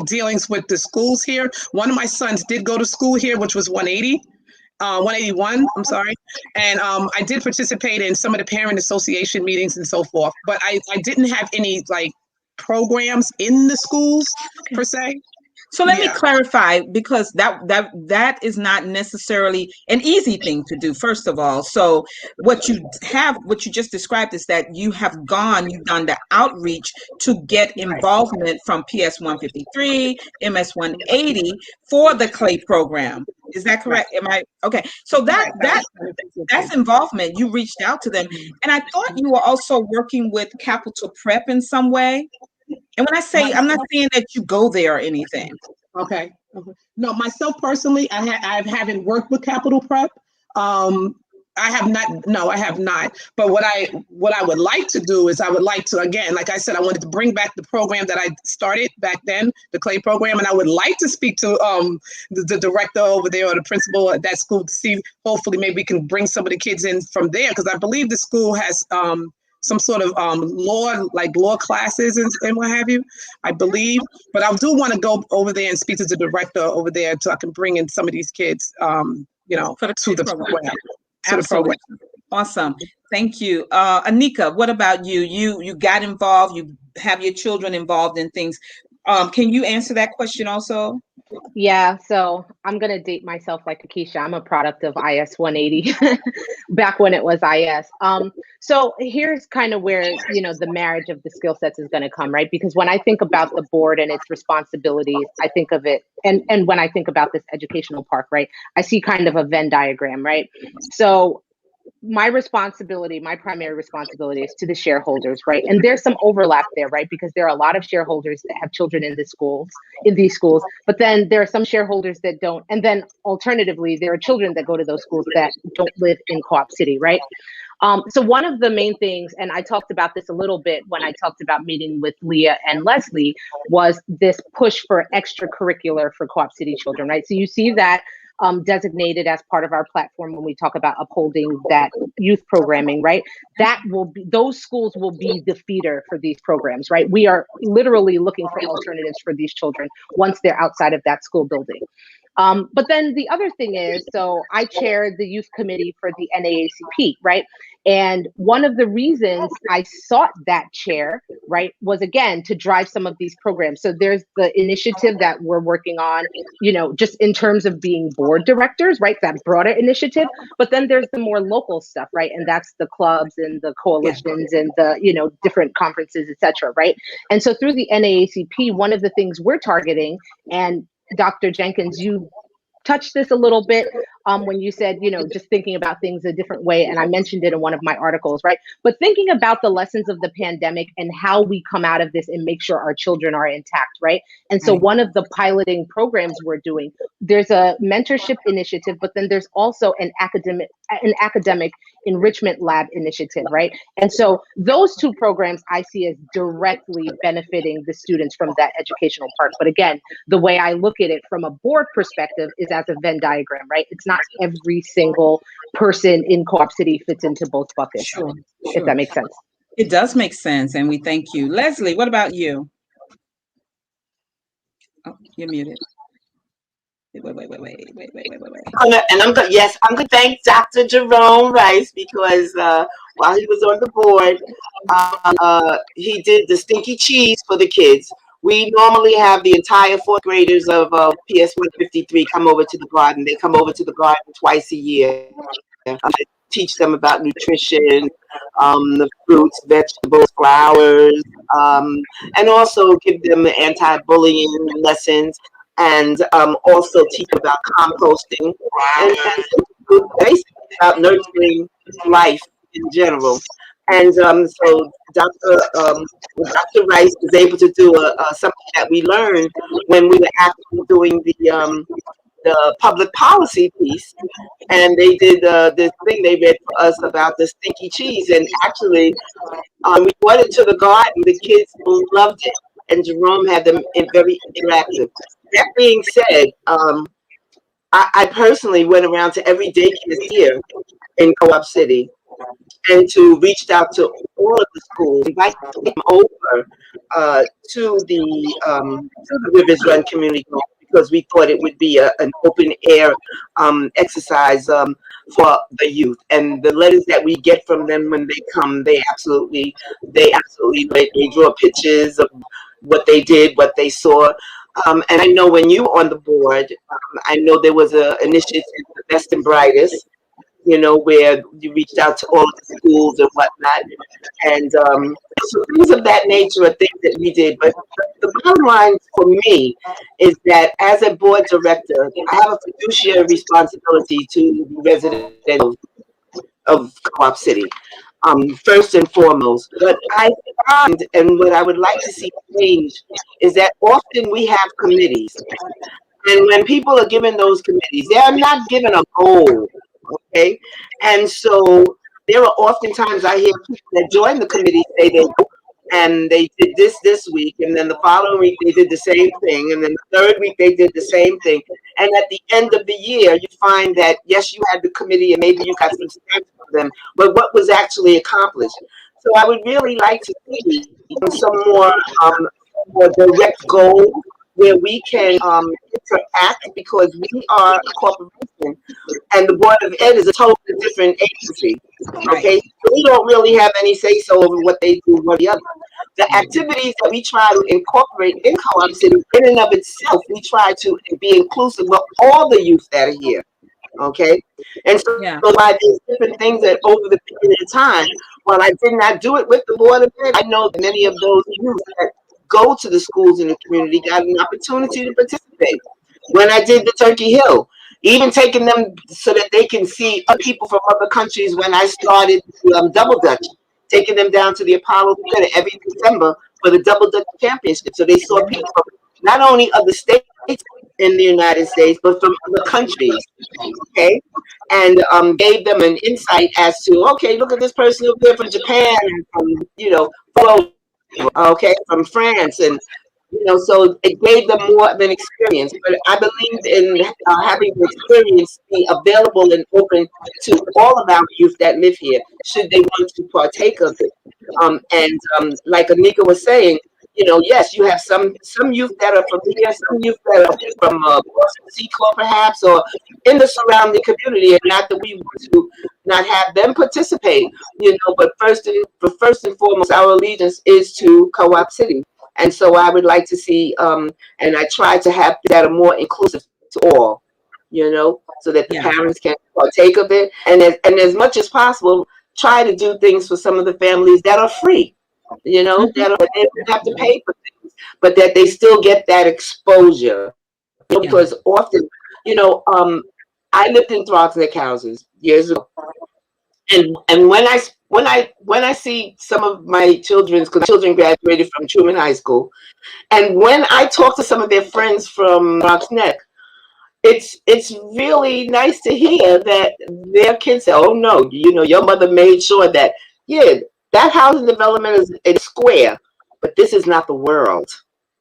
dealings with the schools here. One of my sons did go to school here, which was 181, I'm sorry. And I did participate in some of the parent association meetings and so forth, but I didn't have any programs in the schools per se. So let me clarify, because that is not necessarily an easy thing to do, first of all. So what you just described is that you've done the outreach to get involvement from PS 153, MS 180 for the CLAY program. Is that correct? Am I okay? So that's involvement. You reached out to them, and I thought you were also working with Capital Prep in some way. And when I say, I'm not saying that you go there or anything. Okay. No, myself personally, I haven't worked with Capital Prep. I have not. No, I have not. But what I would like to do is I would like to, again, like I said, I wanted to bring back the program that I started back then, the CLAY program, and I would like to speak to the director over there or the principal at that school to see, hopefully maybe we can bring some of the kids in from there, because I believe the school has some sort of law classes and what have you, I believe. But I do want to go over there and speak to the director over there so I can bring in some of these kids, to the program. Absolutely. Awesome. Thank you. Anika, what about you? You got involved, you have your children involved in things. Can you answer that question also? Yeah, so I'm gonna date myself like Akeisha. I'm a product of IS 180 back when it was IS. So here's kind of where, you know, the marriage of the skill sets is gonna come, right? Because when I think about the board and its responsibilities, I think of it, and when I think about this educational park, right, I see kind of a Venn diagram, right? So my responsibility, my primary responsibility is to the shareholders, right? And there's some overlap there, right? Because there are a lot of shareholders that have children in these schools, but then there are some shareholders that don't. And then alternatively, there are children that go to those schools that don't live in Co-op City, right? So one of the main things, and I talked about this a little bit when I talked about meeting with Leah and Leslie, was this push for extracurricular for Co-op City children, right? So you see that designated as part of our platform when we talk about upholding that youth programming, right? That will be, those schools will be the feeder for these programs, right? We are literally looking for alternatives for these children once they're outside of that school building. But then the other thing is, so I chair the youth committee for the NAACP, right? And one of the reasons I sought that chair, right, was again to drive some of these programs. So there's the initiative that we're working on, you know, just in terms of being board directors, right? That broader initiative. But then there's the more local stuff, right? And that's the clubs and the coalitions and the, you know, different conferences, et cetera, right? And so through the NAACP, one of the things we're targeting, and Dr. Jenkins, you touched this a little bit when you said, you know, just thinking about things a different way. And I mentioned it in one of my articles, right? But thinking about the lessons of the pandemic and how we come out of this and make sure our children are intact, right? And so one of the piloting programs we're doing, there's a mentorship initiative, but then there's also an academic enrichment lab initiative, right? And so those two programs I see as directly benefiting the students from that educational part. But again, the way I look at it from a board perspective is as a Venn diagram, right? It's not every single person in Co-op City fits into both buckets, Sure. if that makes sense. It does make sense, and we thank you. Leslie, what about you? Oh, you're muted. Wait. And I'm going. Yes, I'm going to thank Dr. Jerome Rice because while he was on the board, he did the stinky cheese for the kids. We normally have the entire fourth graders of PS 153 come over to the garden. They come over to the garden twice a year. Teach them about nutrition, the fruits, vegetables, flowers, and also give them anti-bullying lessons, and also teach about composting and basically about nurturing life in general. And so Dr. Rice was able to do something that we learned when we were actually doing the public policy piece, and they did this thing they read for us about the stinky cheese, and actually we brought it to the garden. The kids loved it, and Jerome had them very interactive. That being said, I personally went around to every daycare here in Co-op City and reached out to all of the schools, invited them over to the Rivers Run Community Hall, because we thought it would be an open air exercise for the youth. And the letters that we get from them when they come, they absolutely they draw pictures of what they did, what they saw. And I know when you were on the board, I know there was an initiative, the Best and Brightest, you know, where you reached out to all of the schools and whatnot. And so things of that nature are things that we did. But the bottom line for me is that as a board director, I have a fiduciary responsibility to the residents of Co-op City, first and foremost. But I find, and what I would like to see change, is that often we have committees. And when people are given those committees, they are not given a goal. Okay, and so there are oftentimes I hear people that join the committee say they did this week, and then the following week they did the same thing, and then the third week they did the same thing, and at the end of the year you find that yes, you had the committee and maybe you got some stamps for them, but what was actually accomplished? So I would really like to see some more direct goals where we can interact, because we are a corporation and the Board of Ed is a totally different agency. Okay, so we don't really have any say so over what they do or the other. The activities that we try to incorporate in Co-op City, in and of itself, we try to be inclusive of all the youth that are here. Okay, and so, Yeah. by these different things that over the period of time, while I did not do it with the Board of Ed, I know that many of those youth that go to the schools in the community got an opportunity to participate. When I did the Turkey Hill, even taking them so that they can see other people from other countries. When I started Double Dutch, taking them down to the Apollo Theater every December for the Double Dutch Championship, so they saw people from not only other states in the United States, but from other countries. Okay, and gave them an insight as to, okay, look at this person over there from Japan, and from okay, from France, and so it gave them more of an experience. But I believe in having the experience be available and open to all of our youth that live here, should they want to partake of it. And like Anika was saying, yes, you have some youth that are from here, some youth that are from Boston Sea Club perhaps, or in the surrounding community, and not that we want to not have them participate, but first and foremost, our allegiance is to Co-op City. And so I would like to see, and I try to have that are more inclusive to all, so that the parents can partake of it. And as much as possible, try to do things for some of the families that are free, that they don't have to pay for things, but that they still get that exposure. Because often, I lived in Throgs Neck houses years ago. And when I see some of my children's, because children graduated from Truman High School, and when I talk to some of their friends from Throgs Neck, it's really nice to hear that their kids say, "Oh no, your mother made sure that that housing development is square, but this is not the world,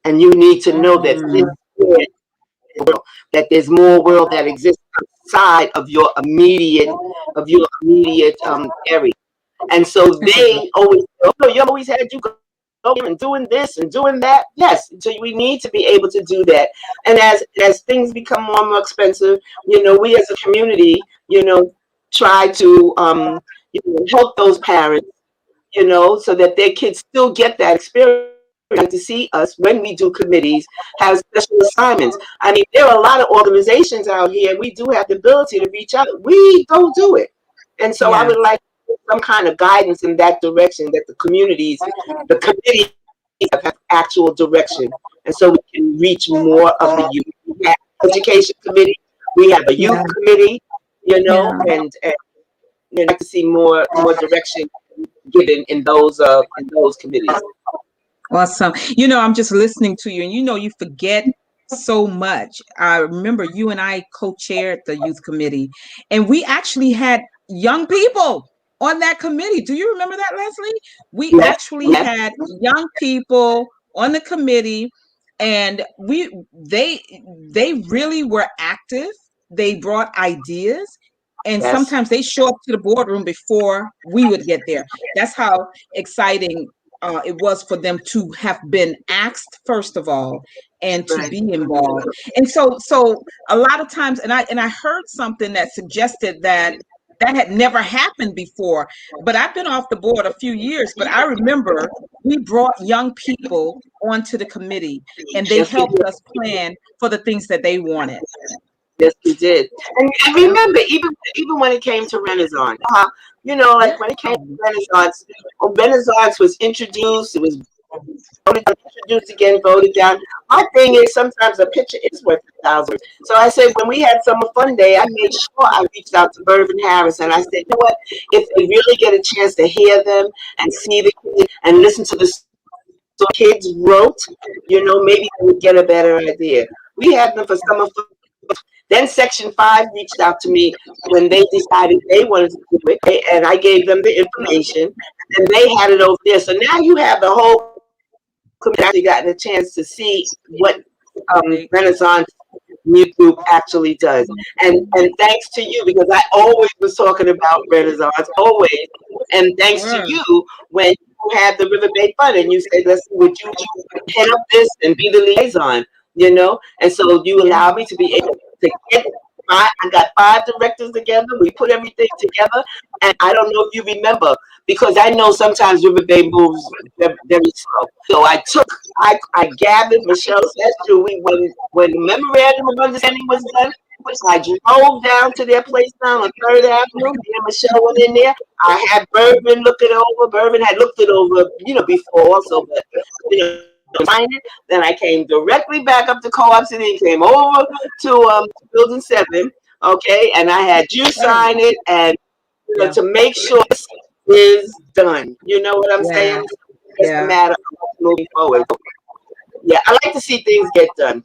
and you need to know that this is world, that there's more world that exists outside of your immediate area." And so they always, "Oh no, you always had you go and doing this and doing that." Yes, so we need to be able to do that. And as things become more and more expensive, we as a community, try to help those parents, so that their kids still get that experience. To see us when we do committees have special assignments. I mean, there are a lot of organizations out here. We do have the ability to reach out. We don't do it. And so I would like some kind of guidance in that direction, that the communities have actual direction. And so we can reach more of the youth. We have an education committee. We have a youth committee, and I'd like to see more direction given in those committees. Awesome. I'm just listening to you, and you forget so much. I remember you and I co-chaired the youth committee, and we actually had young people on that committee. Do you remember that, Leslie? We actually had young people on the committee, and they really were active. They brought ideas. And sometimes they show up to the boardroom before we would get there. That's how exciting it was for them to have been asked, first of all, and to be involved. And so a lot of times, and I heard something that suggested that had never happened before. But I've been off the board a few years, but I remember we brought young people onto the committee, and they helped us plan for the things that they wanted. Yes, we did. And remember, even when it came to Renaissance, like when it came to Renaissance, when Renaissance was introduced, it was introduced again, voted down. My thing is, sometimes a picture is worth 1,000. So I said, when we had Summer Fun Day, I made sure I reached out to Mervyn Harris, and I said, you know what, if they really get a chance to hear them and see the kids and listen to the kids wrote, maybe they would get a better idea. We had them for Summer Fun. Then Section 5 reached out to me when they decided they wanted to do it, and I gave them the information, and they had it over there. So now you have the whole community gotten a chance to see what Renaissance Youth Group actually does. And thanks to you, because I always was talking about Renaissance, always. And thanks to you, when you had the Riverbay Fund, and you said, "Listen, would you head up this and be the liaison?" you know, and so you allow me to be able to get I got 5 directors together. We put everything together, and I don't know if you remember, because I know sometimes Riverbay moves very slow. So I gathered, Michelle says, Julie, when the memorandum of understanding was done, I drove down to their place down on 3rd Avenue. Me and Michelle went in there. I had Bervin look it over. Bervin had looked it over, before also, but signed it. Then I came directly back up to Co-op City and came over to Building 7. Okay, and I had you sign it, and to make sure this is done. You know what I'm saying? It's just a matter of moving forward. Yeah, I like to see things get done.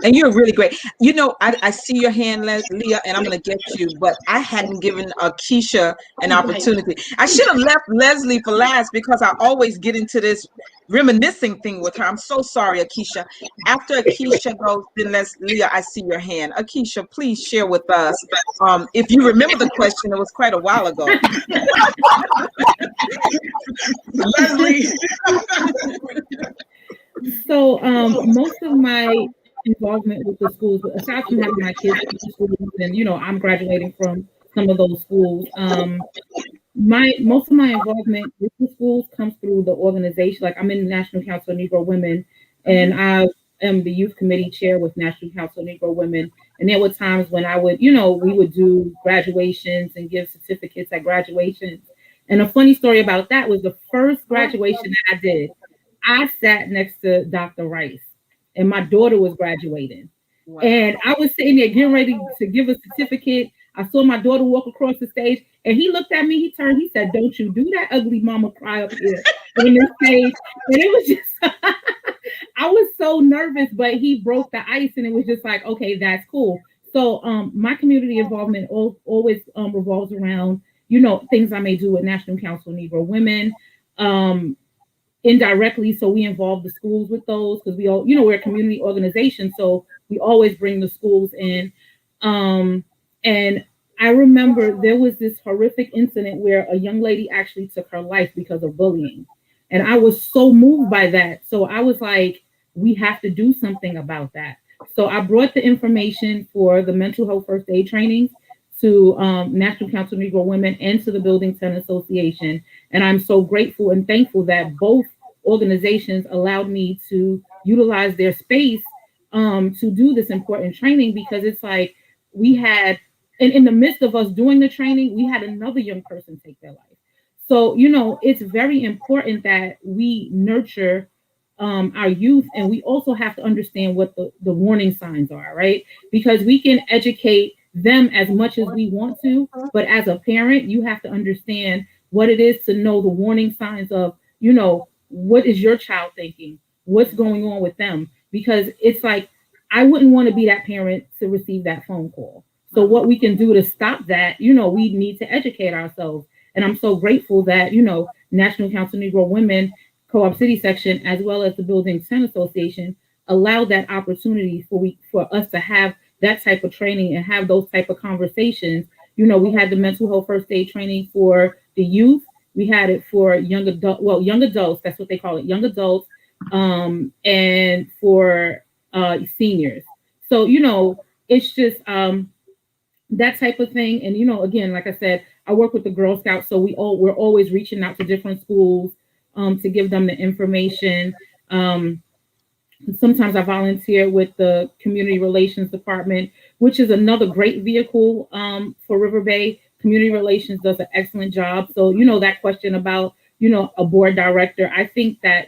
And you're really great. I see your hand, Leah, and I'm going to get you, but I hadn't given Keisha an opportunity. I should have left Leslie for last because I always get into this reminiscing thing with her. I'm so sorry, Akeisha. After Akeisha goes, then Leah, I see your hand. Akeisha, please share with us. If you remember the question, it was quite a while ago. Leslie. So most of my involvement with the schools, aside from having my kids in the schools, and I'm graduating from some of those schools. Most of my involvement with the schools comes through the organization. Like, I'm in the National Council of Negro Women, and I am the youth committee chair with National Council of Negro Women. And there were times when I would, we would do graduations and give certificates at graduations. And a funny story about that was the first graduation that I did, I sat next to Dr. Rice, and my daughter was graduating. Wow. And I was sitting there getting ready to give a certificate. I saw my daughter walk across the stage, and he looked at me, he turned, he said, "Don't you do that ugly mama cry up here on this stage." And it was just, I was so nervous, but he broke the ice, and it was just like, okay, that's cool. So my community involvement always revolves around, things I may do with National Council of Negro Women. Indirectly, so we involve the schools with those, because we all, we're a community organization, so we always bring the schools in. And I remember there was this horrific incident where a young lady actually took her life because of bullying, and I was so moved by that. So I was like, we have to do something about that. So I brought the information for the mental health first aid trainings to National Council of Negro Women and to the Building 10 Association. And I'm so grateful and thankful that both organizations allowed me to utilize their space to do this important training, because it's like we had, and in the midst of us doing the training, we had another young person take their life. So, it's very important that we nurture our youth, and we also have to understand what the warning signs are, right? Because we can educate them as much as we want to, but as a parent, you have to understand what it is to know the warning signs of, what is your child thinking? What's going on with them? Because it's like, I wouldn't want to be that parent to receive that phone call. So what we can do to stop that, we need to educate ourselves. And I'm so grateful that, National Council of Negro Women, Co-op City section, as well as the Building 10 Association, allowed that opportunity for us to have that type of training and have those type of conversations. We had the mental health first aid training for the youth. We had it for young adults, that's what they call it, young adults, and for seniors. So, it's just that type of thing. And, again, like I said, I work with the Girl Scouts, so we're always reaching out to different schools to give them the information. Sometimes I volunteer with the Community Relations Department, which is another great vehicle for Riverbay. Community Relations does an excellent job. So, that question about, a board director, I think that,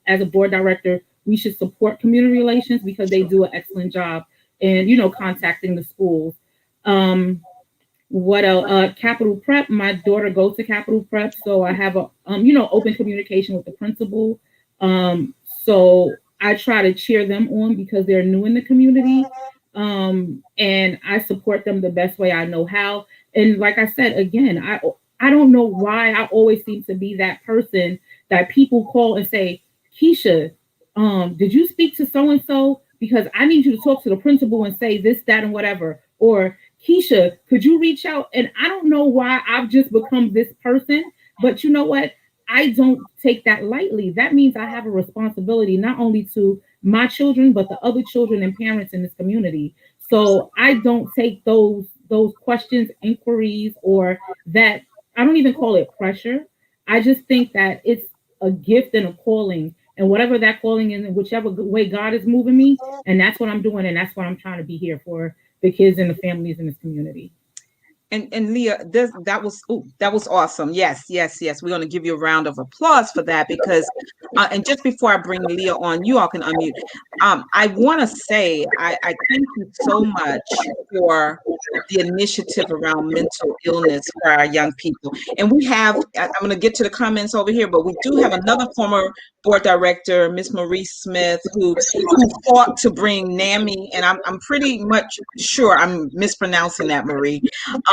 as a board director, we should support community relations because they do an excellent job in, contacting the schools. What else? Capital Prep, my daughter goes to Capital Prep, so I have a, open communication with the principal. So I try to cheer them on because they're new in the community. And I support them the best way I know how. And like I said, again, I don't know why I always seem to be that person that people call and say, "Keisha, did you speak to so-and-so? Because I need you to talk to the principal and say this, that, and whatever." Or, "Keisha, could you reach out?" And I don't know why I've just become this person, but you know what? I don't take that lightly. That means I have a responsibility not only to my children, but the other children and parents in this community. So I don't take those questions, inquiries, or that, I don't even call it pressure. I just think that it's a gift and a calling, and whatever that calling is, in whichever way God is moving me, and that's what I'm doing, and that's what I'm trying to be here for the kids and the families in this community. And Leah, that was awesome. Yes, yes, yes. We're going to give you a round of applause for that because, and just before I bring Leah on, you all can unmute. I want to say I thank you so much for the initiative around mental illness for our young people. And we have, I'm going to get to the comments over here, but we do have another former board director, Miss Marie Smith, who fought to bring NAMI, and I'm pretty much sure I'm mispronouncing that, Marie.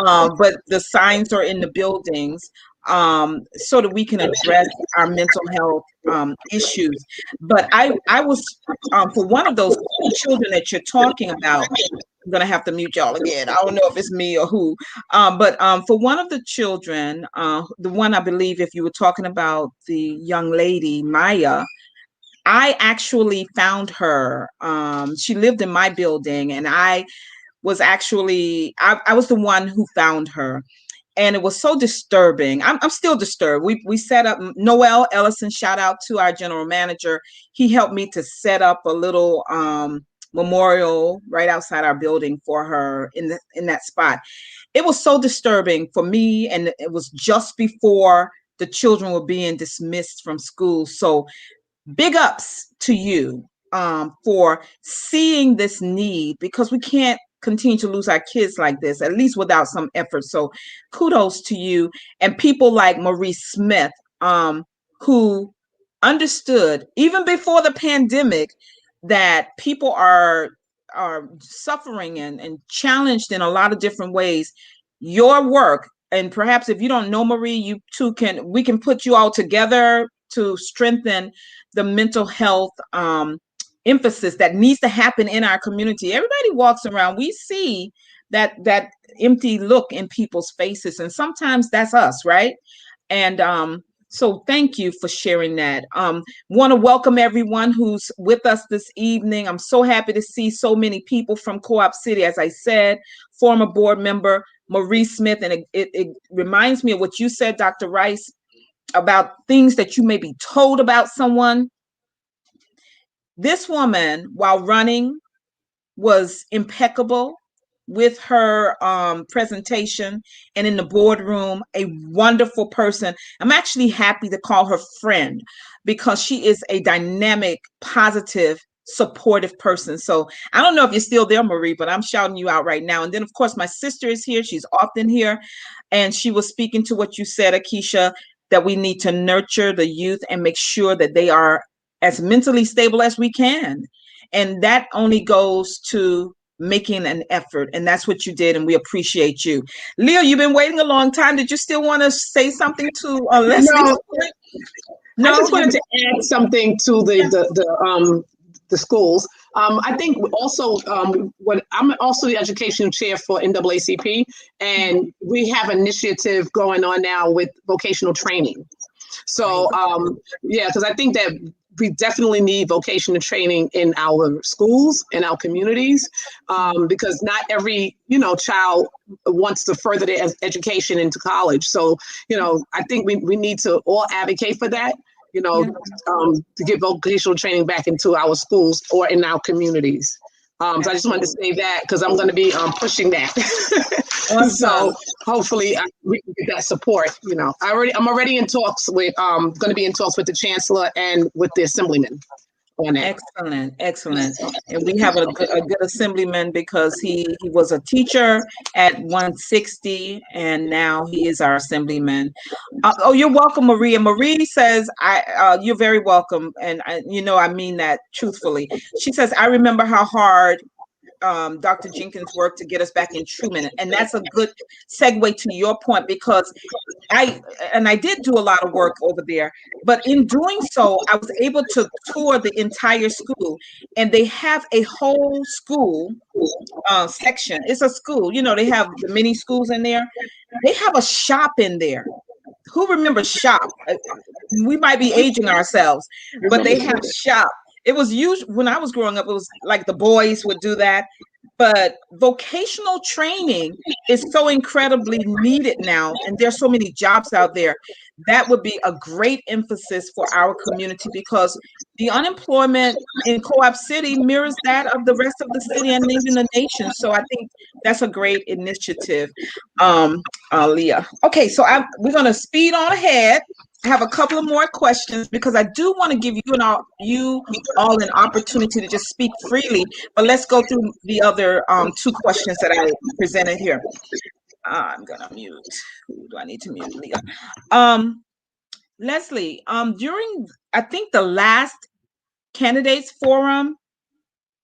But the signs are in the buildings so that we can address our mental health issues. But I was, for one of those children that you're talking about, I'm going to have to mute y'all again. I don't know if it's me or who. But for one of the children, the one I believe if you were talking about the young lady, Maya, I actually found her. She lived in my building, and I was actually, I was the one who found her. And it was so disturbing. I'm still disturbed. We set up, Noel Ellison, shout out to our general manager. He helped me to set up a little memorial right outside our building for her in that spot. It was so disturbing for me, and it was just before the children were being dismissed from school. So big ups to you for seeing this need, because we can't continue to lose our kids like this, at least without some effort. So kudos to you and people like Marie Smith, who understood even before the pandemic that people are suffering and challenged in a lot of different ways. Your work, and perhaps if you don't know Marie, you two we can put you all together to strengthen the mental health emphasis that needs to happen in our community. Everybody walks around, we see that empty look in people's faces, and sometimes that's us, right? And so thank you for sharing that. Want to welcome everyone who's with us this evening. I'm so happy to see so many people from Co-op City. As I said, former board member Marie Smith, and it reminds me of what you said, Dr. Rice, about things that you may be told about someone. This woman, while running, was impeccable with her presentation, and in the boardroom, a wonderful person. I'm actually happy to call her friend because she is a dynamic, positive, supportive person. So I don't know if you're still there, Marie, but I'm shouting you out right now. And then, of course, my sister is here. She's often here, and she was speaking to what you said, Akeisha, that we need to nurture the youth and make sure that they are as mentally stable as we can. And that only goes to making an effort. And that's what you did. And we appreciate you. Leo, you've been waiting a long time. Did you still want to say something to Leslie? No, I just wanted to add something to the schools. I think also when I'm also the education chair for NAACP, and we have an initiative going on now with vocational training. So yeah, because I think that we definitely need vocational training in our schools, in our communities, because not every, child wants to further their education into college. So, I think we need to all advocate for that, to get vocational training back into our schools or in our communities. So I just wanted to say that because I'm going to be pushing that. Awesome. So hopefully we can get that support. I'm already in talks with, going to be in talks with the chancellor and with the assemblyman on that. Excellent. And we have a good assemblyman because he was a teacher at 160, and now he is our assemblyman. You're welcome, Marie. And Marie says, you're very welcome. And I mean that truthfully. She says, I remember how hard Dr. Jenkins worked to get us back in Truman. And that's a good segue to your point, because I did do a lot of work over there, but in doing so, I was able to tour the entire school, and they have a whole school section. It's a school, they have the mini schools in there. They have a shop in there. Who remembers shop? We might be aging ourselves, but they have shop. It was usually when I was growing up, it was like the boys would do that. But vocational training is so incredibly needed now, and there's so many jobs out there. That would be a great emphasis for our community because the unemployment in Co-op City mirrors that of the rest of the city and even the nation. So I think that's a great initiative, Leah. Okay, so we're going to speed on ahead. I have a couple of more questions because I do want to give you all an opportunity to just speak freely. But let's go through the other two questions that I presented here. I'm gonna mute. Who do I need to mute? Leah. Leslie. During I think the last candidates forum,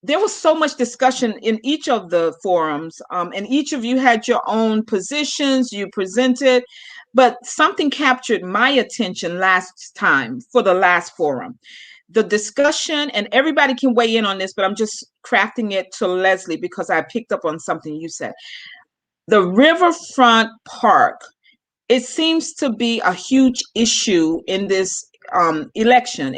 there was so much discussion in each of the forums, and each of you had your own positions you presented, but something captured my attention last time for the last forum. The discussion, and everybody can weigh in on this, but I'm just crafting it to Leslie because I picked up on something you said. The riverfront park, it seems to be a huge issue in this election.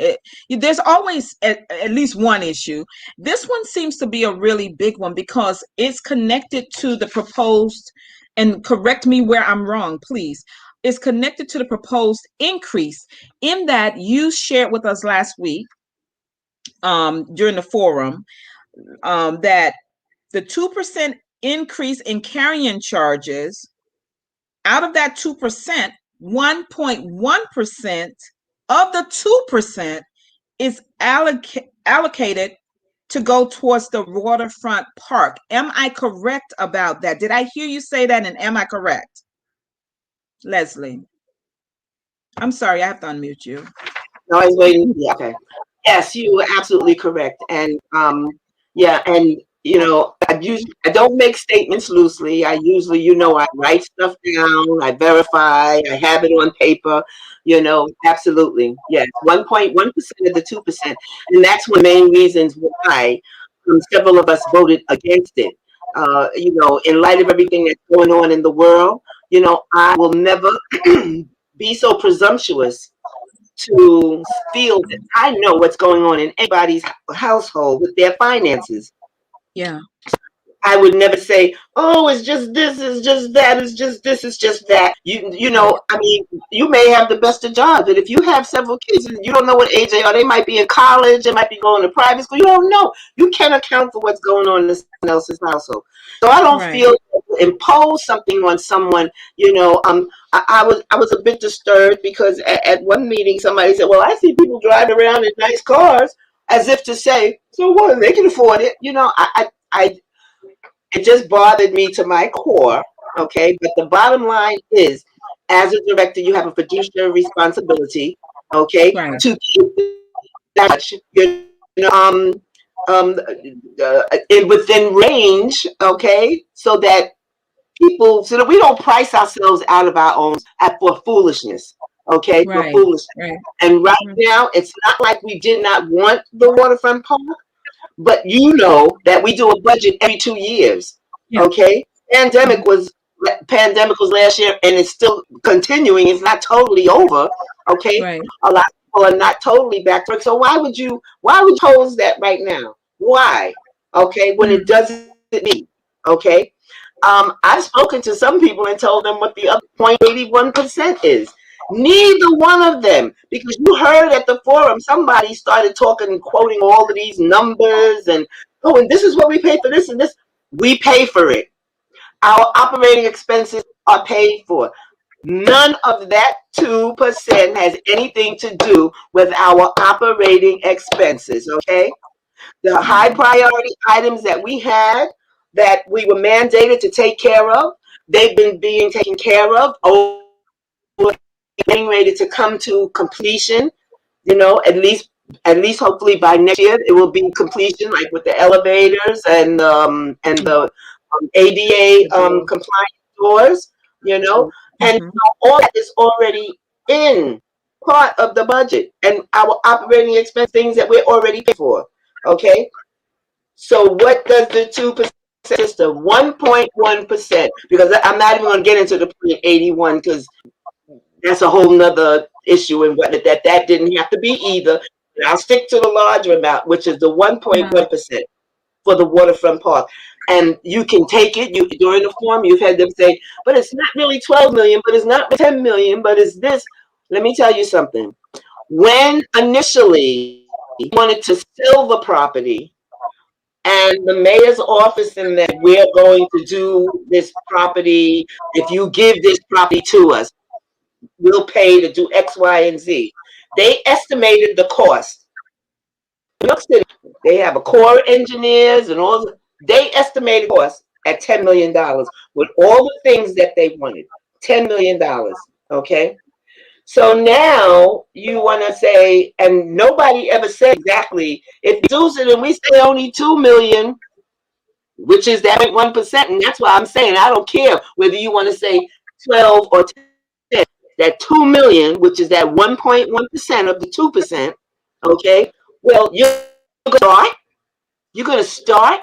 There's always at least one issue. This one seems to be a really big one because it's connected to the proposed, and correct me where I'm wrong, please. It's connected to the proposed increase in that you shared with us last week during the forum that the 2% increase in carrying charges, out of that 2%, 1.1% of the 2% is allocated to go towards the waterfront park. Am I correct about that? Did I hear you say that, and am I correct? Leslie. I'm sorry, I have to unmute you. No, I was waiting. Yeah, okay. Yes, you were absolutely correct. And yeah, and you know, I don't make statements loosely. I usually, I write stuff down, I verify, I have it on paper, absolutely. Yes, 1.1% of the 2%. And that's one of the main reasons why several of us voted against it. In light of everything that's going on in the world, I will never be so presumptuous to feel that I know what's going on in anybody's household with their finances. Yeah. I would never say, oh, it's just this, it's just that, it's just this, it's just that. I mean, you may have the best of jobs, but if you have several kids and you don't know what age they are, they might be in college, they might be going to private school, you don't know. You can't account for what's going on in someone else's household. So I don't feel impose something on someone. I was a bit disturbed because at one meeting somebody said, well, I see people driving around in nice cars, as if to say, so what, they can afford it. It just bothered me to my core, okay? But the bottom line is, as a director, you have a fiduciary responsibility, okay, to keep that within range, okay, so that we don't price ourselves out of our own for foolishness, okay, for foolishness. Right. And right now, it's not like we did not want the waterfront park, but that we do a budget every 2 years. Yeah. Okay. Pandemic was last year and it's still continuing. It's not totally over. Okay. Right. A lot of people are not totally back to work. So why would you pose that right now? Why? Okay. When it doesn't need. Okay. I've spoken to some people and told them what the other 0.81% is. Neither one of them, because you heard at the forum, somebody started talking and quoting all of these numbers and this is what we pay for this and this. We pay for it. Our operating expenses are paid for. None of that 2% has anything to do with our operating expenses, okay? The high priority items that we had, that we were mandated to take care of, they've been being taken care of, getting ready to come to completion, at least hopefully by next year it will be completion, like with the elevators and the ADA compliant doors, and all that is already in part of the budget and our operating expense, things that we're already paid for. Okay, so what does the 2% consist of? 1.1%, because I'm not even going to get into the 0.81 because that's a whole nother issue, and what that didn't have to be either. I'll stick to the larger amount, which is the 1.1% for the waterfront park. And you can take it, during the forum, you've had them say, but it's not really 12 million, but it's not 10 million, but it's this. Let me tell you something. When initially you wanted to sell the property, and the mayor's office and that we're going to do this property, if you give this property to us, we'll pay to do X, Y, and Z. They estimated the cost. New York City, they have a corps of engineers and all. They estimated cost at $10 million with all the things that they wanted. $10 million. Okay. So now you want to say, and nobody ever said exactly, if we do it and we say only 2 million, which is that 1%, and that's why I'm saying I don't care whether you want to say 12 or 10, that 2 million, which is that 1.1% of the 2%, okay, well, you're going to start,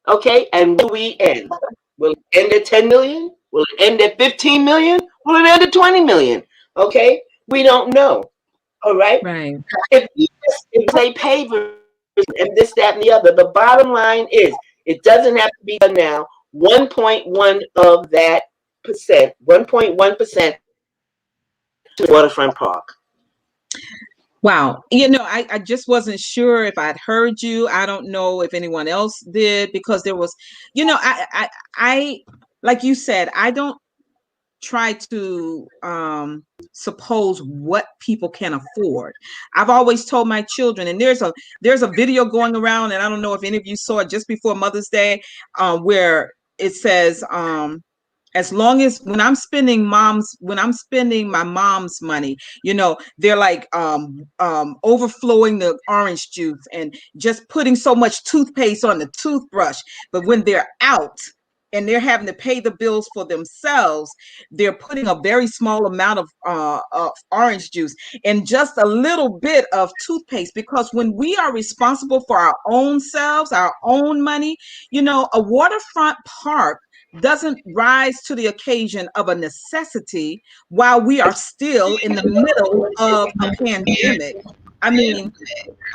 okay, and where do we end? Will it end at 10 million? Will it end at 15 million? Will it end at 20 million? Okay, we don't know. All right. Right. If they pay for and this, that, and the other, the bottom line is it doesn't have to be done now. 1.1 of that percent, 1.1% to waterfront park. Wow. I just wasn't sure if I'd heard you. I don't know if anyone else did, because there was, I like you said, I don't try to suppose what people can afford. I've always told my children, and there's a video going around, and I don't know if any of you saw it just before Mother's Day, where it says, as long as when I'm spending my mom's money, they're like overflowing the orange juice and just putting so much toothpaste on the toothbrush. But when they're out and they're having to pay the bills for themselves, they're putting a very small amount of orange juice and just a little bit of toothpaste. Because when we are responsible for our own selves, our own money, a waterfront park doesn't rise to the occasion of a necessity while we are still in the middle of a pandemic. I mean,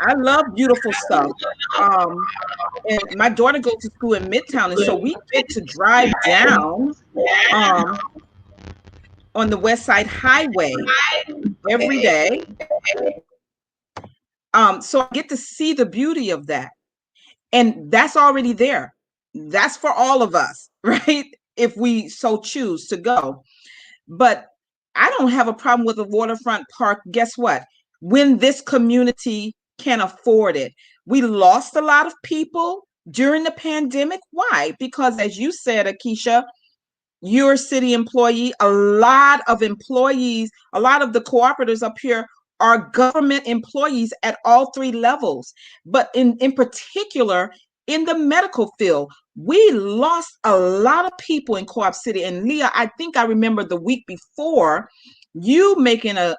I love beautiful stuff. And my daughter goes to school in Midtown, and so we get to drive down on the West Side Highway every day. So I get to see the beauty of that. And that's already there. That's for all of us, right? If we so choose to go. But I don't have a problem with a waterfront park. Guess what? When this community can afford it. We lost a lot of people during the pandemic. Why? Because as you said, Akeisha, you're a city employee. A lot of employees, a lot of the cooperatives up here are government employees at all three levels. But in particular, in the medical field, we lost a lot of people in Co-op City. And Leah, I think I remember the week before you making a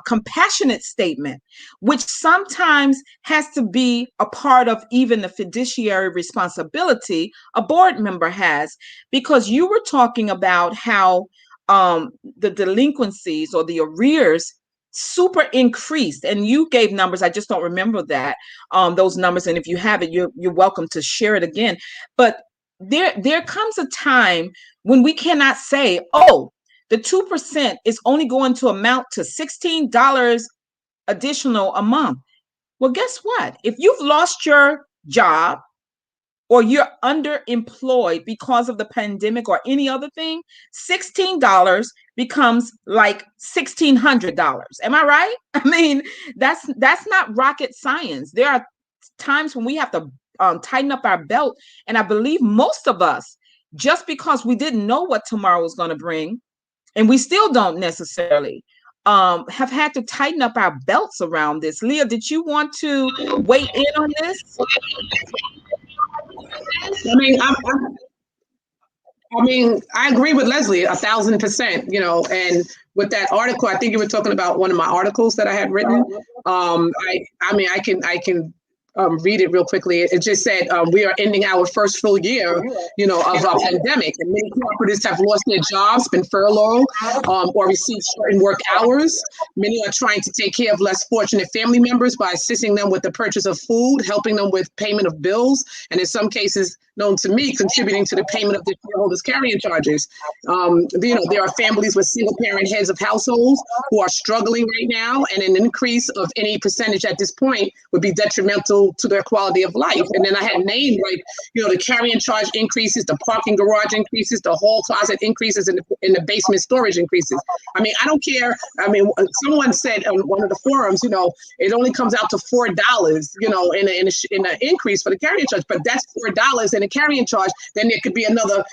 compassionate statement, which sometimes has to be a part of even the fiduciary responsibility a board member has, because you were talking about how the delinquencies or the arrears super increased, and you gave numbers. I just don't remember those numbers, and if you have it, you're welcome to share it again. But there comes a time when we cannot say, oh, the 2% is only going to amount to $16 additional a month. Well, guess what? If you've lost your job or you're underemployed because of the pandemic or any other thing, $16 becomes like $1,600. Am I right? I mean, that's not rocket science. There are times when we have to tighten up our belt. And I believe most of us, just because we didn't know what tomorrow was going to bring, and we still don't necessarily, have had to tighten up our belts around this. Leah, did you want to weigh in on this? I mean, I agree with Leslie 1,000%, and with that article, I think you were talking about one of my articles that I had written. I can read it real quickly. It just said, we are ending our first full year, of a pandemic, and many cooperatives have lost their jobs, been furloughed, or received shortened work hours. Many are trying to take care of less fortunate family members by assisting them with the purchase of food, helping them with payment of bills, and in some cases, known to me, contributing to the payment of the shareholders' carrying charges. There are families with single parent heads of households who are struggling right now, and an increase of any percentage at this point would be detrimental to their quality of life. And then I had named, like, the carrying charge increases, the parking garage increases, the hall closet increases, and the basement storage increases. I mean, I don't care. I mean, someone said on one of the forums, it only comes out to $4, in an increase for the carrying charge, but that's $4 in a carrying charge. Then there could be another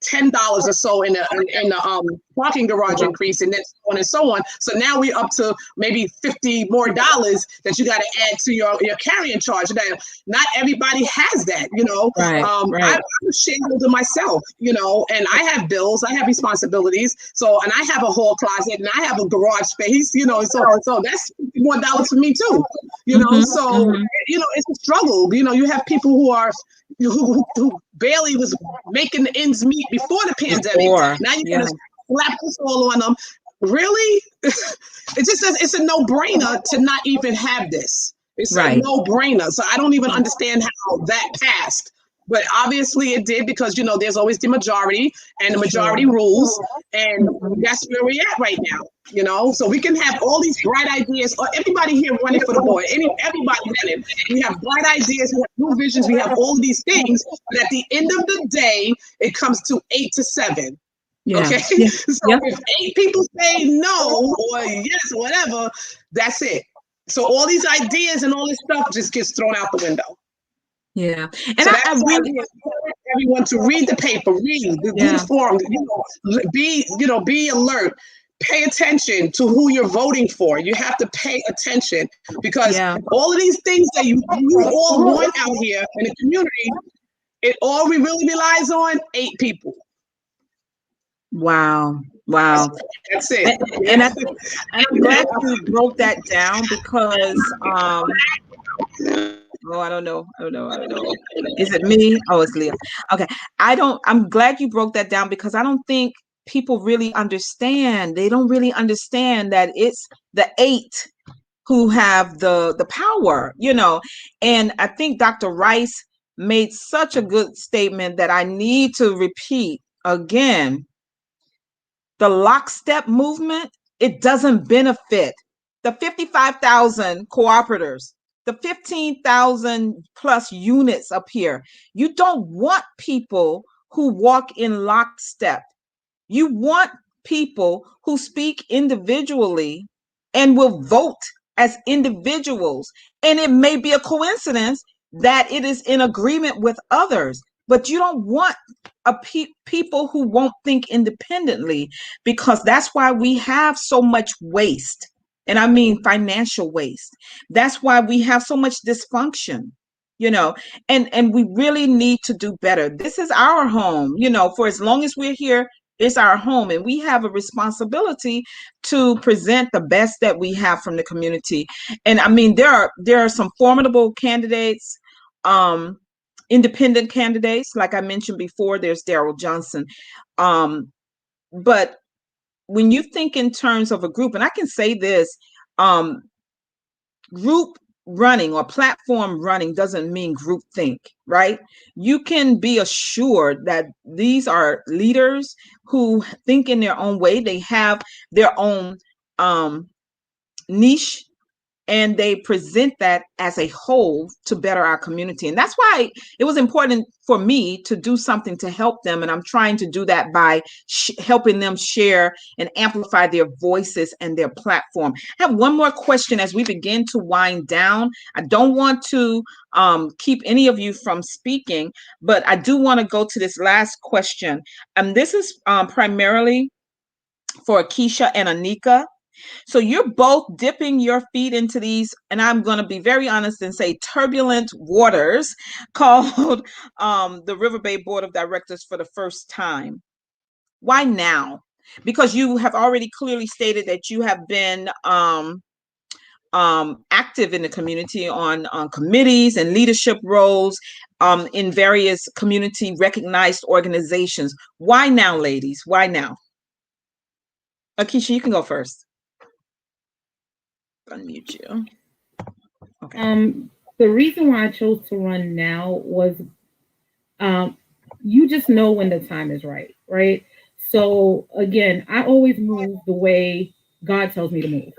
$10 or so in the parking garage increase, and then so on and so on. So now we're up to maybe $50 more that you got to add to your carrying charge. Now, not everybody has that, Right, right. I'm a shareholder myself, and I have bills, I have responsibilities. So, and I have a hall closet, and I have a garage space, so that's more dollars for me too, So, it's a struggle. You have people who barely was making the ends meet before the pandemic. Now you're gonna slap this all on them. Really? It's a no-brainer to not even have this. It's a no-brainer. So I don't even understand how that passed. But obviously it did, because there's always the majority, and the majority rules, and that's where we're at right now. So we can have all these bright ideas, or everybody here running for the board, everybody running. We have bright ideas, we have new visions, we have all of these things, but at the end of the day, it comes to 8 to 7. Yeah. Okay. Yeah. So if 8 people say no or yes or whatever, that's it. So all these ideas and all this stuff just gets thrown out the window. Yeah. And so I really encourage everyone to read the paper, do the forum, be alert. Pay attention to who you're voting for. You have to pay attention, because all of these things that you all want out here in the community, it all really relies on 8 people. Wow. That's it. And I'm glad you broke that down, because I don't know. Is it me? Oh, it's Leah. Okay. I'm glad you broke that down, because I don't think people really understand. They don't really understand that it's the 8 who have the power, And I think Dr. Rice made such a good statement that I need to repeat again. The lockstep movement, it doesn't benefit the 55,000 cooperators, the 15,000 plus units up here. You don't want people who walk in lockstep. You want people who speak individually and will vote as individuals. And it may be a coincidence that it is in agreement with others, but you don't want people who won't think independently, because that's why we have so much waste. And I mean financial waste. That's why we have so much dysfunction, and we really need to do better. This is our home, for as long as we're here, it's our home, and we have a responsibility to present the best that we have from the community. And I mean, there are some formidable candidates, independent candidates, like I mentioned before. There's Daryl Johnson, but when you think in terms of a group, and I can say this, group running or platform running doesn't mean group think, right? You can be assured that these are leaders who think in their own way. They have their own niche, and they present that as a whole to better our community. And that's why it was important for me to do something to help them. And I'm trying to do that by helping them share and amplify their voices and their platform. I have one more question as we begin to wind down. I don't want to keep any of you from speaking, but I do want to go to this last question. This is primarily for Keisha and Anika. So you're both dipping your feet into these, and I'm going to be very honest and say turbulent waters called the Riverbay Board of Directors for the first time. Why now? Because you have already clearly stated that you have been active in the community on committees and leadership roles in various community recognized organizations. Why now, ladies? Why now? Akeisha, you can go first. Unmute you. Okay. The reason why I chose to run now was you just know when the time is right, right? So again, I always move the way God tells me to move.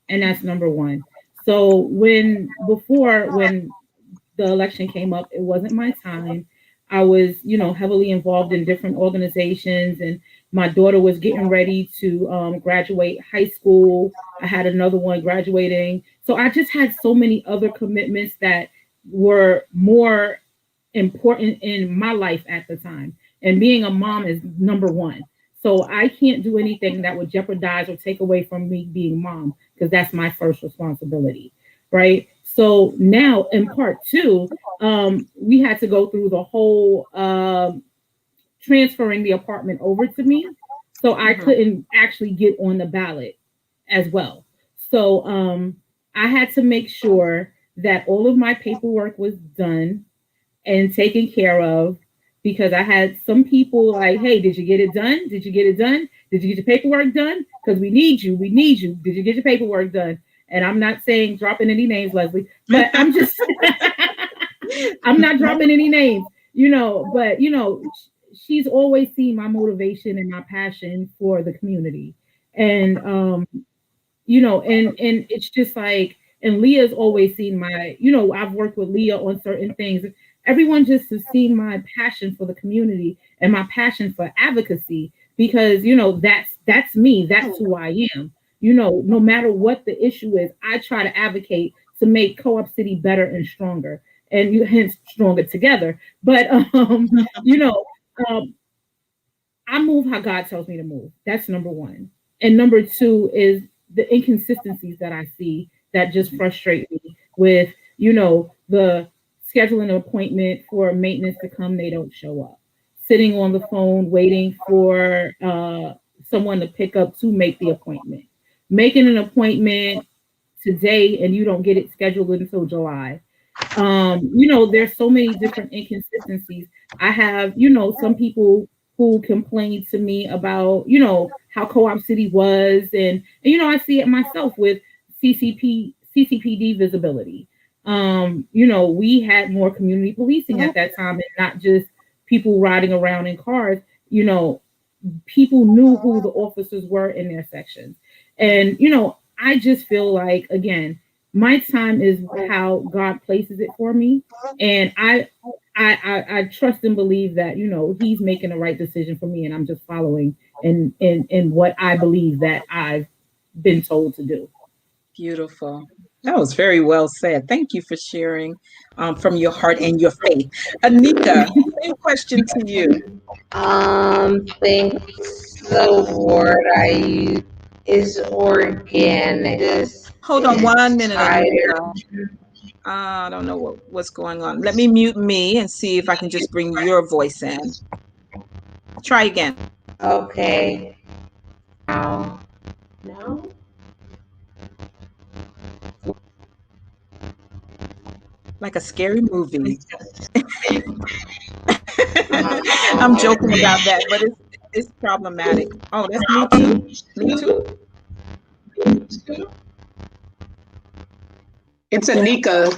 And that's number one. So when the election came up, it wasn't my time. I was, heavily involved in different organizations, and my daughter was getting ready to graduate high school. I had another one graduating. So I just had so many other commitments that were more important in my life at the time. And being a mom is number one. So I can't do anything that would jeopardize or take away from me being mom, because that's my first responsibility, right? So now in part two, we had to go through the whole transferring the apartment over to me. So I couldn't actually get on the ballot as well. So I had to make sure that all of my paperwork was done and taken care of, because I had some people like, hey, did you get it done? Did you get it done? Did you get your paperwork done? Because we need you. We need you. Did you get your paperwork done? And I'm not saying dropping any names, Leslie, but I'm just, I'm not dropping any names, but, she's always seen my motivation and my passion for the community. And, and it's just like, and Leah's always seen my, I've worked with Leah on certain things. Everyone just has seen my passion for the community and my passion for advocacy, because, that's me. That's who I am. No matter what the issue is, I try to advocate to make Co-op City better and stronger, and hence stronger together. But, I move how God tells me to move. That's number one. And number two is the inconsistencies that I see that just frustrate me with, the scheduling an appointment for maintenance to come, they don't show up. Sitting on the phone waiting for someone to pick up to make the appointment. Making an appointment today and you don't get it scheduled until July. There's so many different inconsistencies. I have, some people who complained to me about, how Co-op City was, and I see it myself with CCPD visibility. We had more community policing at that time, and not just people riding around in cars. People knew who the officers were in their sections. And, I just feel like, again, my time is how God places it for me. And I trust and believe that, he's making the right decision for me, and I'm just following in what I believe that I've been told to do. Beautiful. That was very well said. Thank you for sharing from your heart and your faith. Anika, same question to you. Thinks the word I use is organic. Hold on 1 minute, Anika. I don't know what's going on. Let me mute me and see if I can just bring your voice in. Try again. Okay. No. Like a scary movie. I'm joking about that, but it's problematic. Oh, that's me too. Me too. It's Anika.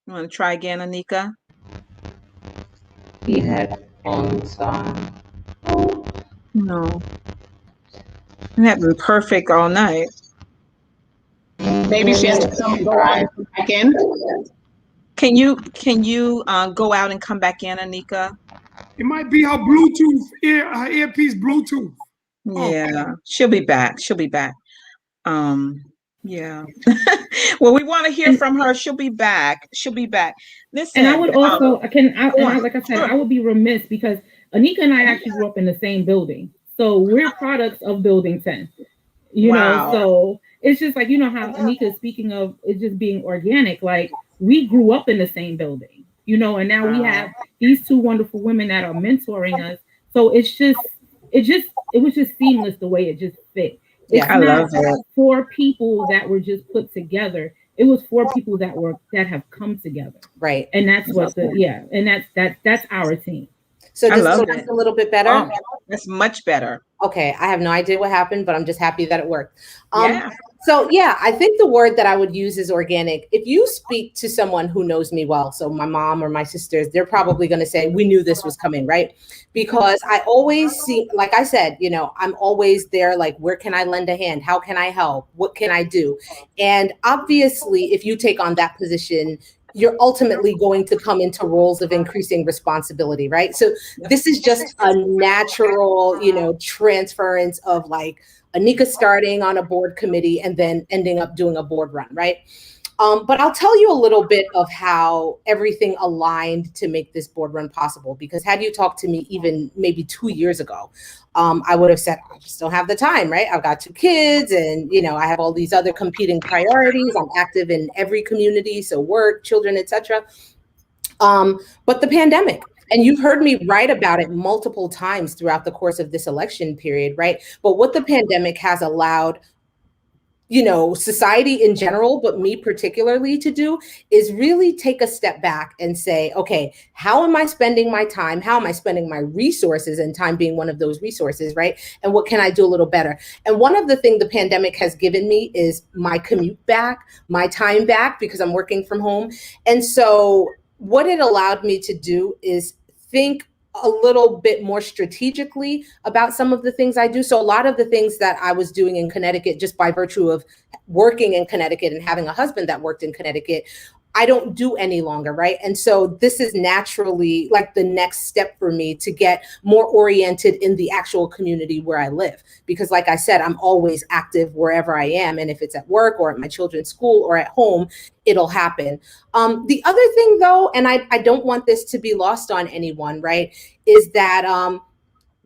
You want to try again, Anika? We had headphones on. No. It had been perfect all night. Maybe she has to go out and come back in. Can you go out and come back in, Anika? It might be her Bluetooth, her earpiece Bluetooth. Yeah, she'll be back. Yeah. Well, we want to hear from her. She'll be back. Listen. And I would also, like I said, I would be remiss, because Anika and I actually grew up in the same building. So we're products of Building 10. Wow. So it's just like, how Anika is speaking of it just being organic. Like, we grew up in the same building, and now we have these two wonderful women that are mentoring us. So it was just seamless the way it just fit. It's I not love it. 4 people that were just put together. It was 4 people that have come together. Right. And that's what and that's our team. So I does this love sound it. a little bit better? Oh, that's much better. Okay, I have no idea what happened, but I'm just happy that it worked. Yeah. So yeah, I think the word that I would use is organic. If you speak to someone who knows me well, so my mom or my sisters, they're probably going to say, we knew this was coming, right? Because I always see, like I said, you know, I'm always there, like, where can I lend a hand? How can I help? What can I do? And obviously, if you take on that position, you're ultimately going to come into roles of increasing responsibility, right? So this is just a natural, you know, transference of like Anika starting on a board committee and then ending up doing a board run, right? But I'll tell you a little bit of how everything aligned to make this board run possible, because had you talked to me even maybe 2 years ago, I would have said, I just don't have the time, right? I've got 2 kids and, you know, I have all these other competing priorities. I'm active in every community, so work, children, etc. But the pandemic, and you've heard me write about it multiple times throughout the course of this election period, right? But what the pandemic has allowed, you know, society in general, but me particularly to do is really take a step back and say, okay, how am I spending my time? How am I spending my resources, and time being one of those resources, right? And what can I do a little better? And one of the things the pandemic has given me is my commute back, my time back, because I'm working from home. And so what it allowed me to do is think a little bit more strategically about some of the things I do. So a lot of the things that I was doing in Connecticut, just by virtue of working in Connecticut and having a husband that worked in Connecticut, I don't do any longer, right? And so this is naturally like the next step for me to get more oriented in the actual community where I live. Because like I said, I'm always active wherever I am. And if it's at work or at my children's school or at home, it'll happen. The other thing though, and I don't want this to be lost on anyone, right, is that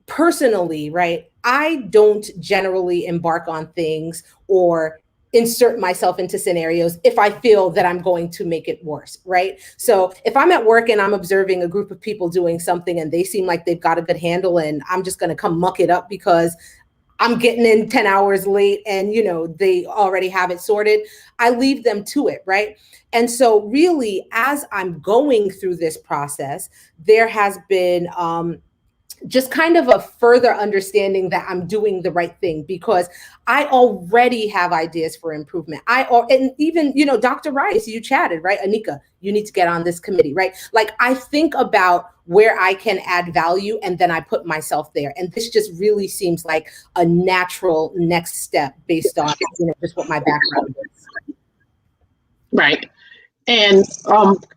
personally, right, I don't generally embark on things or insert myself into scenarios if I feel that I'm going to make it worse, right? So if I'm at work and I'm observing a group of people doing something and they seem like they've got a good handle, and I'm just going to come muck it up because I'm getting in 10 hours late and, you know, they already have it sorted, I leave them to it, right? And so really, as I'm going through this process, there has been just kind of a further understanding that I'm doing the right thing, because I already have ideas for improvement. And even, you know, Dr. Rice, you chatted, right? Anika, you need to get on this committee, right? Like, I think about where I can add value and then I put myself there. And this just really seems like a natural next step based on, you know, just what my background is. Right. And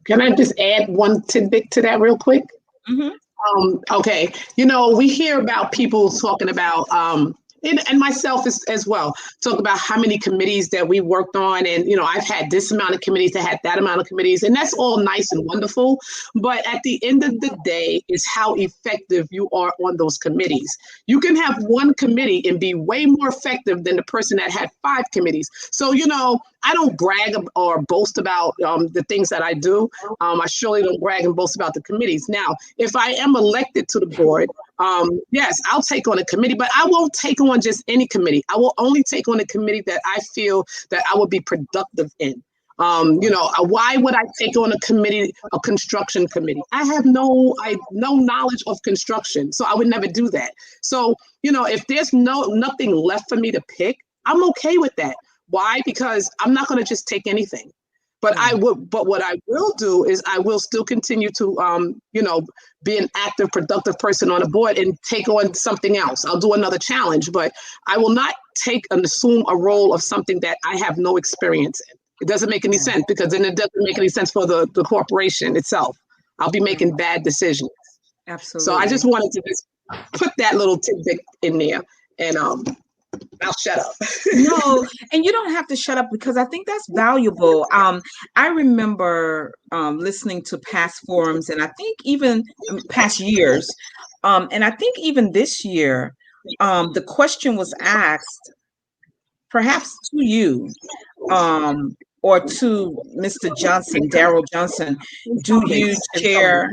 can I just add one tidbit to that real quick? Mm-hmm. Okay, you know, we hear about people talking about, and myself as well, talk about how many committees that we worked on. And, you know, I've had this amount of committees, I had that amount of committees, and that's all nice and wonderful. But at the end of the day is how effective you are on those committees. You can have one committee and be way more effective than the person that had 5 committees. So, you know, I don't brag or boast about the things that I do. I surely don't brag and boast about the committees. Now, if I am elected to the board, yes, I'll take on a committee, but I won't take on just any committee. I will only take on a committee that I feel that I would be productive in. You know, why would I take on a committee, a construction committee? I have no knowledge of construction, so I would never do that. So, you know, if there's nothing left for me to pick, I'm okay with that. Why? Because I'm not going to just take anything. But what I will do is I will still continue to, you know, be an active, productive person on a board and take on something else. I'll do another challenge, but I will not take and assume a role of something that I have no experience in. It doesn't make any sense, because then it doesn't make any sense for the corporation itself. I'll be making bad decisions. Absolutely. So I just wanted to just put that little tidbit in there, and I'll shut up. No, and you don't have to shut up, because I think that's valuable. I remember listening to past forums, and I think even past years, and I think even this year, the question was asked, perhaps to you, or to Mr. Johnson, Darrell Johnson, do you chair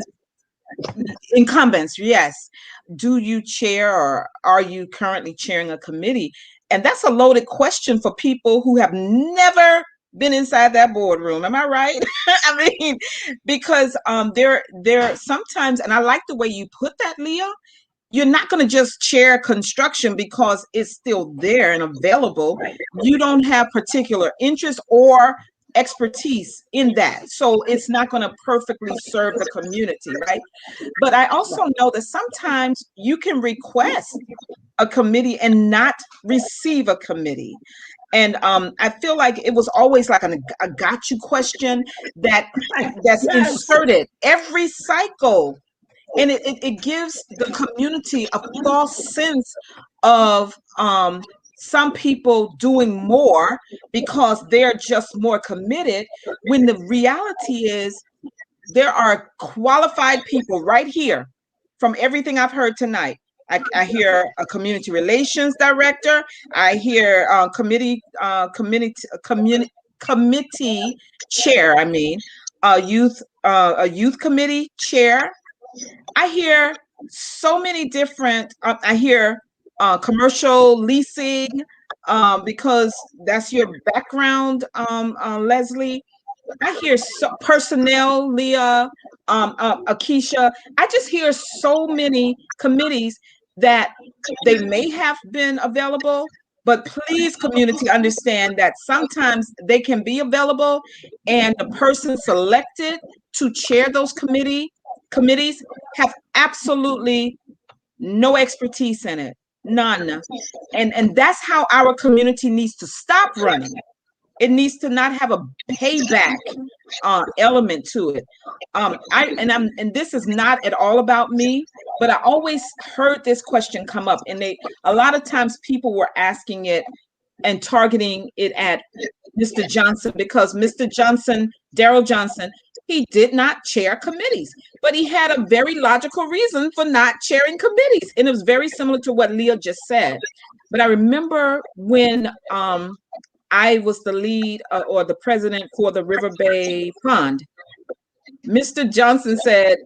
incumbents? Yes. Do you chair, or are you currently chairing a committee? And that's a loaded question for people who have never been inside that boardroom. Am I right? I mean, because there sometimes, and I like the way you put that, Leah, you're not going to just chair construction because it's still there and available. You don't have particular interest or expertise in that. So it's not going to perfectly serve the community, right? But I also know that sometimes you can request a committee and not receive a committee. And I feel like it was always like a got you question that's inserted every cycle. And it gives the community a false sense of some people doing more because they're just more committed, when the reality is there are qualified people right here. From everything I've heard tonight, I hear a community relations director, I hear committee chair, I mean, a youth committee chair. I hear so many different, I hear commercial leasing, because that's your background, Leslie. I hear personnel, Leah, Akeisha. I just hear so many committees that they may have been available, but please, community, understand that sometimes they can be available, and the person selected to chair those committees have absolutely no expertise in it, none. And that's how our community needs to stop running. It needs to not have a payback element to it. And this is not at all about me, but I always heard this question come up, and a lot of times people were asking it and targeting it at Mr. Johnson, because Mr. Johnson, Darrell Johnson, he did not chair committees, but he had a very logical reason for not chairing committees. And it was very similar to what Leah just said. But I remember when I was the lead or the president for the Riverbay Pond, Mr. Johnson said,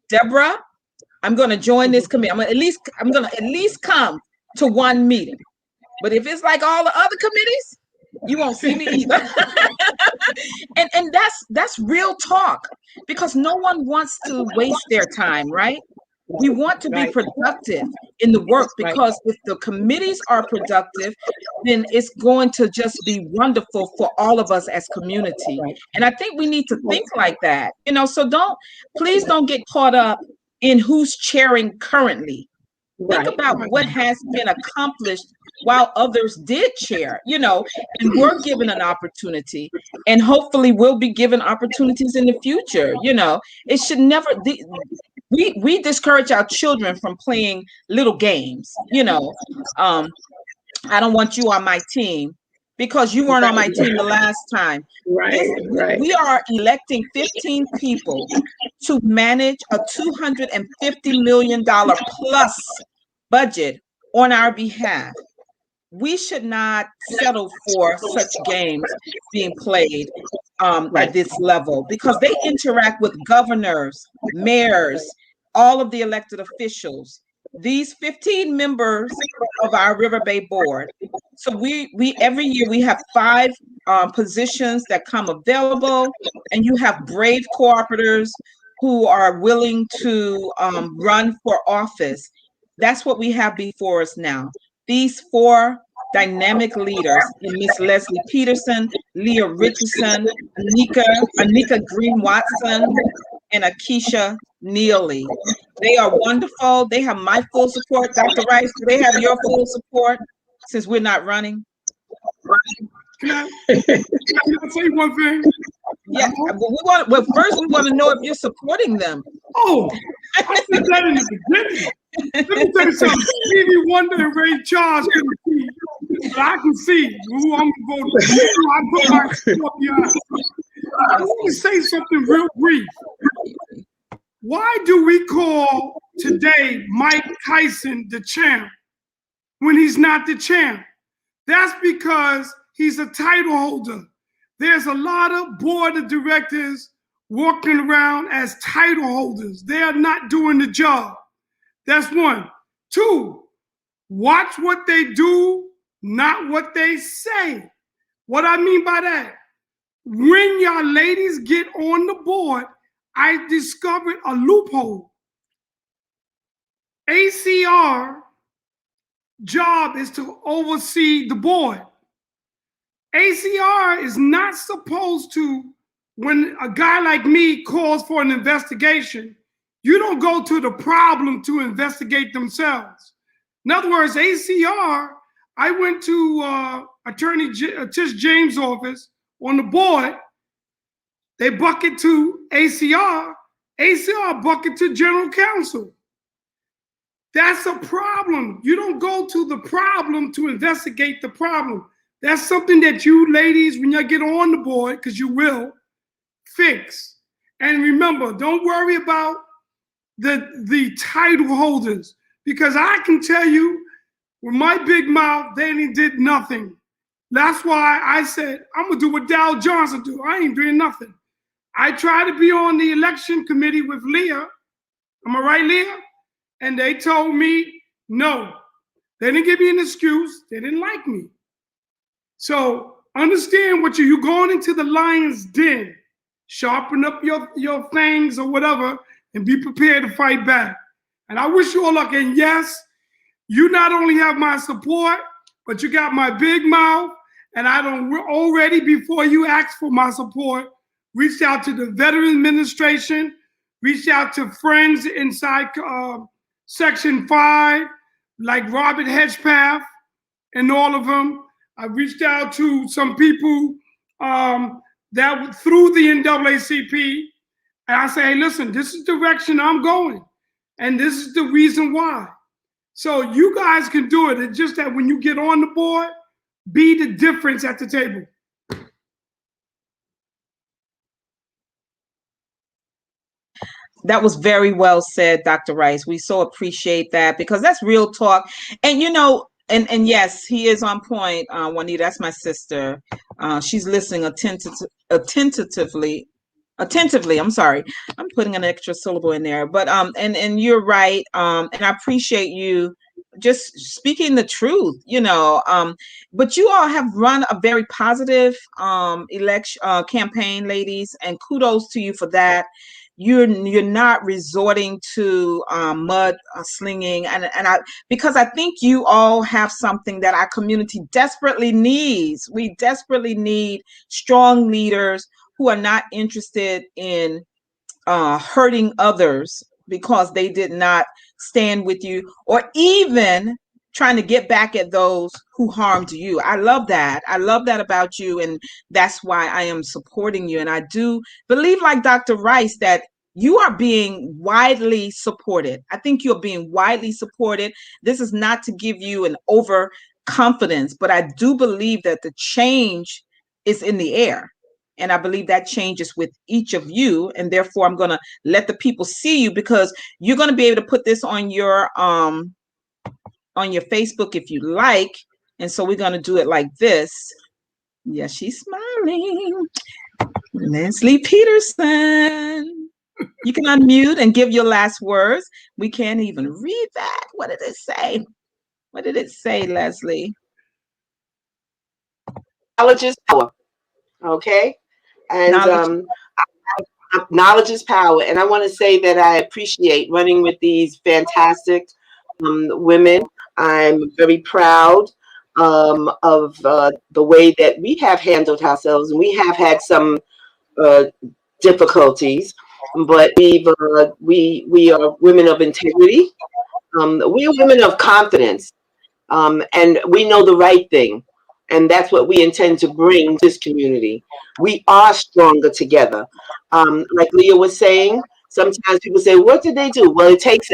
Deborah, I'm going to join this committee. I'm going to at least come to one meeting. But if it's like all the other committees, you won't see me either. and that's real talk, because no one wants to waste their time, right? We want to be productive in the work, because if the committees are productive, then it's going to just be wonderful for all of us as community. And I think we need to think like that, so please don't get caught up in who's chairing currently. Think about what has been accomplished while others did chair, and we're given an opportunity, and hopefully we'll be given opportunities in the future. It should never, we discourage our children from playing little games. I don't want you on my team because you weren't on my team the last time. We are electing 15 people to manage a $250 million plus budget on our behalf. We should not settle for such games being played at this level, because they interact with governors, mayors, all of the elected officials, these 15 members of our Riverbay board. So we every year we have 5 positions that come available, and you have brave cooperators who are willing to run for office. That's what we have before us now. These 4 dynamic leaders, Miss Leslie Peterson, Leah Richardson, Anika Green Watson, and Akeisha Neely. They are wonderful. They have my full support. Dr. Rice, do they have your full support since we're not running? Can I say one thing? Yeah, well, first we want to know if you're supporting them. Oh, I said that in the beginning. Let me tell you something. Stevie Wonder and Ray Charles couldn't see, but I can see who I'm voting for. I put my support behind. Let me say something real brief. Why do we call today Mike Tyson the champ when he's not the champ? That's because he's a title holder. There's a lot of board of directors walking around as title holders. They are not doing the job. That's one. 2, watch what they do not what they say. What I mean by that, when y'all ladies get on the board, I discovered a loophole. ACR job is to oversee the board. ACR is not supposed to, when a guy like me calls for an investigation, you don't go to the problem to investigate themselves. In other words, ACR, I went to Attorney Tish James' office on the board. They bucket to ACR. ACR bucket to General Counsel. That's a problem. You don't go to the problem to investigate the problem. That's something that you ladies, when you get on the board, because you will, fix. And remember, don't worry about the title holders, because I can tell you, with my big mouth, they did nothing. That's why I said, I'm gonna do what Dow Johnson do. I ain't doing nothing. I tried to be on the election committee with Leah. Am I right, Leah? And they told me no. They didn't give me an excuse. They didn't like me. So understand what you're going into the lion's den. Sharpen up your fangs or whatever and be prepared to fight back. And I wish you all luck. And yes, you not only have my support, but you got my big mouth. And I don't already, before you ask for my support, reached out to the Veteran Administration, reached out to friends inside Section 5, like Robert Hedgepath and all of them. I reached out to some people that through the NAACP, and I say, hey, listen, this is the direction I'm going, and this is the reason why. So you guys can do it. It's just that when you get on the board, be the difference at the table. That was very well said, Dr. Rice. We so appreciate that, because that's real talk. And you know, and yes, he is on point. Juanita, that's my sister. She's listening attentively. I'm sorry, I'm putting an extra syllable in there, but and you're right. And I appreciate you just speaking the truth, you know. But you all have run a very positive election campaign, ladies, and kudos to you for that. You're not resorting to mud slinging, and I, because I think you all have something that our community desperately needs. We desperately need strong leaders who are not interested in hurting others because they did not stand with you, or even trying to get back at those who harmed you. I love that. I love that about you. And that's why I am supporting you. And I do believe, like Dr. Rice, that you are being widely supported. I think you're being widely supported. This is not to give you an overconfidence, but I do believe that the change is in the air. And I believe that changes with each of you. And therefore, I'm going to let the people see you, because you're going to be able to put this on your Facebook if you like. And so we're going to do it like this. Yeah, she's smiling. Leslie Peterson. You can unmute and give your last words. We can't even read that. What did it say? What did it say, Leslie? Knowledge is power. Okay. And knowledge is power. And I want to say that I appreciate running with these fantastic women. I'm very proud of the way that we have handled ourselves. And we have had some difficulties, but we are women of integrity. We are women of confidence, and we know the right thing. And that's what we intend to bring to this community. We are stronger together. Like Leah was saying, sometimes people say, what did they do? Well, it takes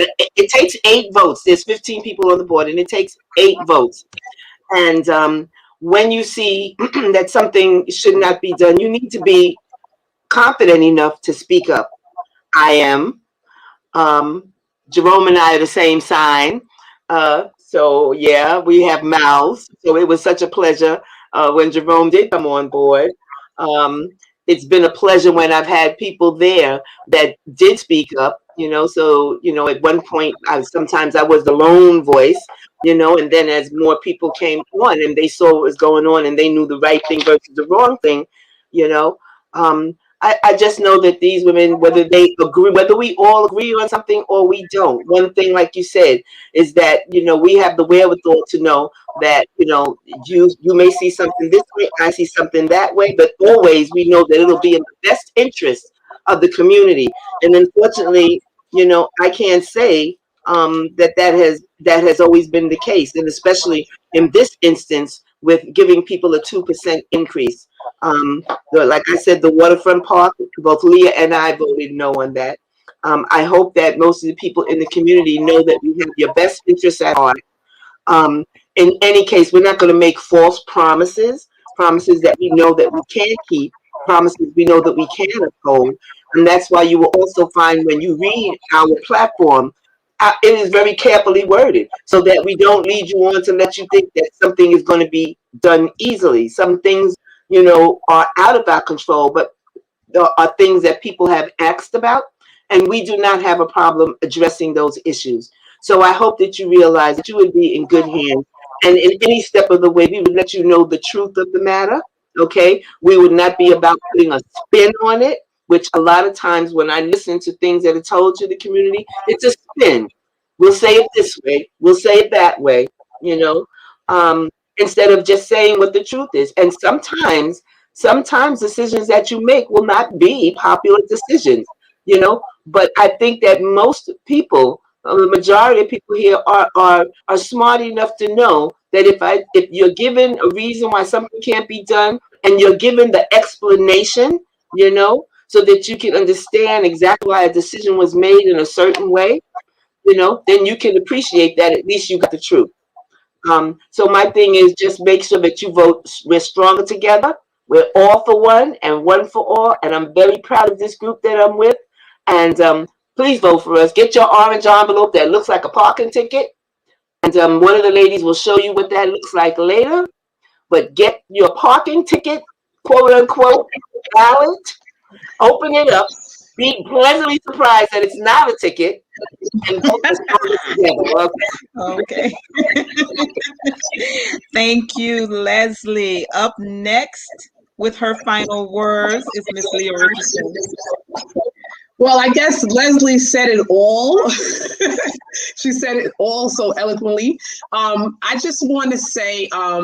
8 votes. There's 15 people on the board, and it takes 8 votes. And when you see that something should not be done, you need to be confident enough to speak up. I am. Jerome and I are the same sign. So yeah, we have mouths. So it was such a pleasure when Jerome did come on board. It's been a pleasure when I've had people there that did speak up So, at one point, sometimes I was the lone voice, and then as more people came on and they saw what was going on and they knew the right thing versus the wrong thing, you know, I just know that these women, whether we all agree on something or we don't, one thing, like you said, is that, we have the wherewithal to know that, you may see something this way, I see something that way, but always we know that it'll be in the best interest of the community. And unfortunately, I can't say that has always been the case, and especially in this instance with giving people a 2% increase. Like I said, the waterfront park, both Leah and I voted no on that. I hope that most of the people in the community know that we have your best interests at heart. In any case, we're not going to make false promises that we know that we can't keep, promises we know that we can uphold. And that's why you will also find when you read our platform, it is very carefully worded so that we don't lead you on to let you think that something is going to be done easily. Some things, are out of our control, but there are things that people have asked about, and we do not have a problem addressing those issues. So I hope that you realize that you would be in good hands, and in any step of the way, we would let you know the truth of the matter. Okay, we would not be about putting a spin on it, which a lot of times when I listen to things that are told to the community, it's a spin. We'll say it this way, we'll say it that way, instead of just saying what the truth is. And sometimes decisions that you make will not be popular decisions, but I think that most people, the majority of people here are smart enough to know that if you're given a reason why something can't be done and you're given the explanation, so that you can understand exactly why a decision was made in a certain way, then you can appreciate that at least you got the truth. So my thing is just make sure that you vote. We're stronger together. We're all for one and one for all. And I'm very proud of this group that I'm with. And please vote for us. Get your orange envelope that looks like a parking ticket. And one of the ladies will show you what that looks like later. But get your parking ticket, quote unquote, ballot. Open it up. Be pleasantly surprised that it's not a ticket. And vote together. Okay. Thank you, Leslie. Up next with her final words is Miss Leah Richardson. Well, I guess Leslie said it all. She said it all so eloquently. I just want to say, I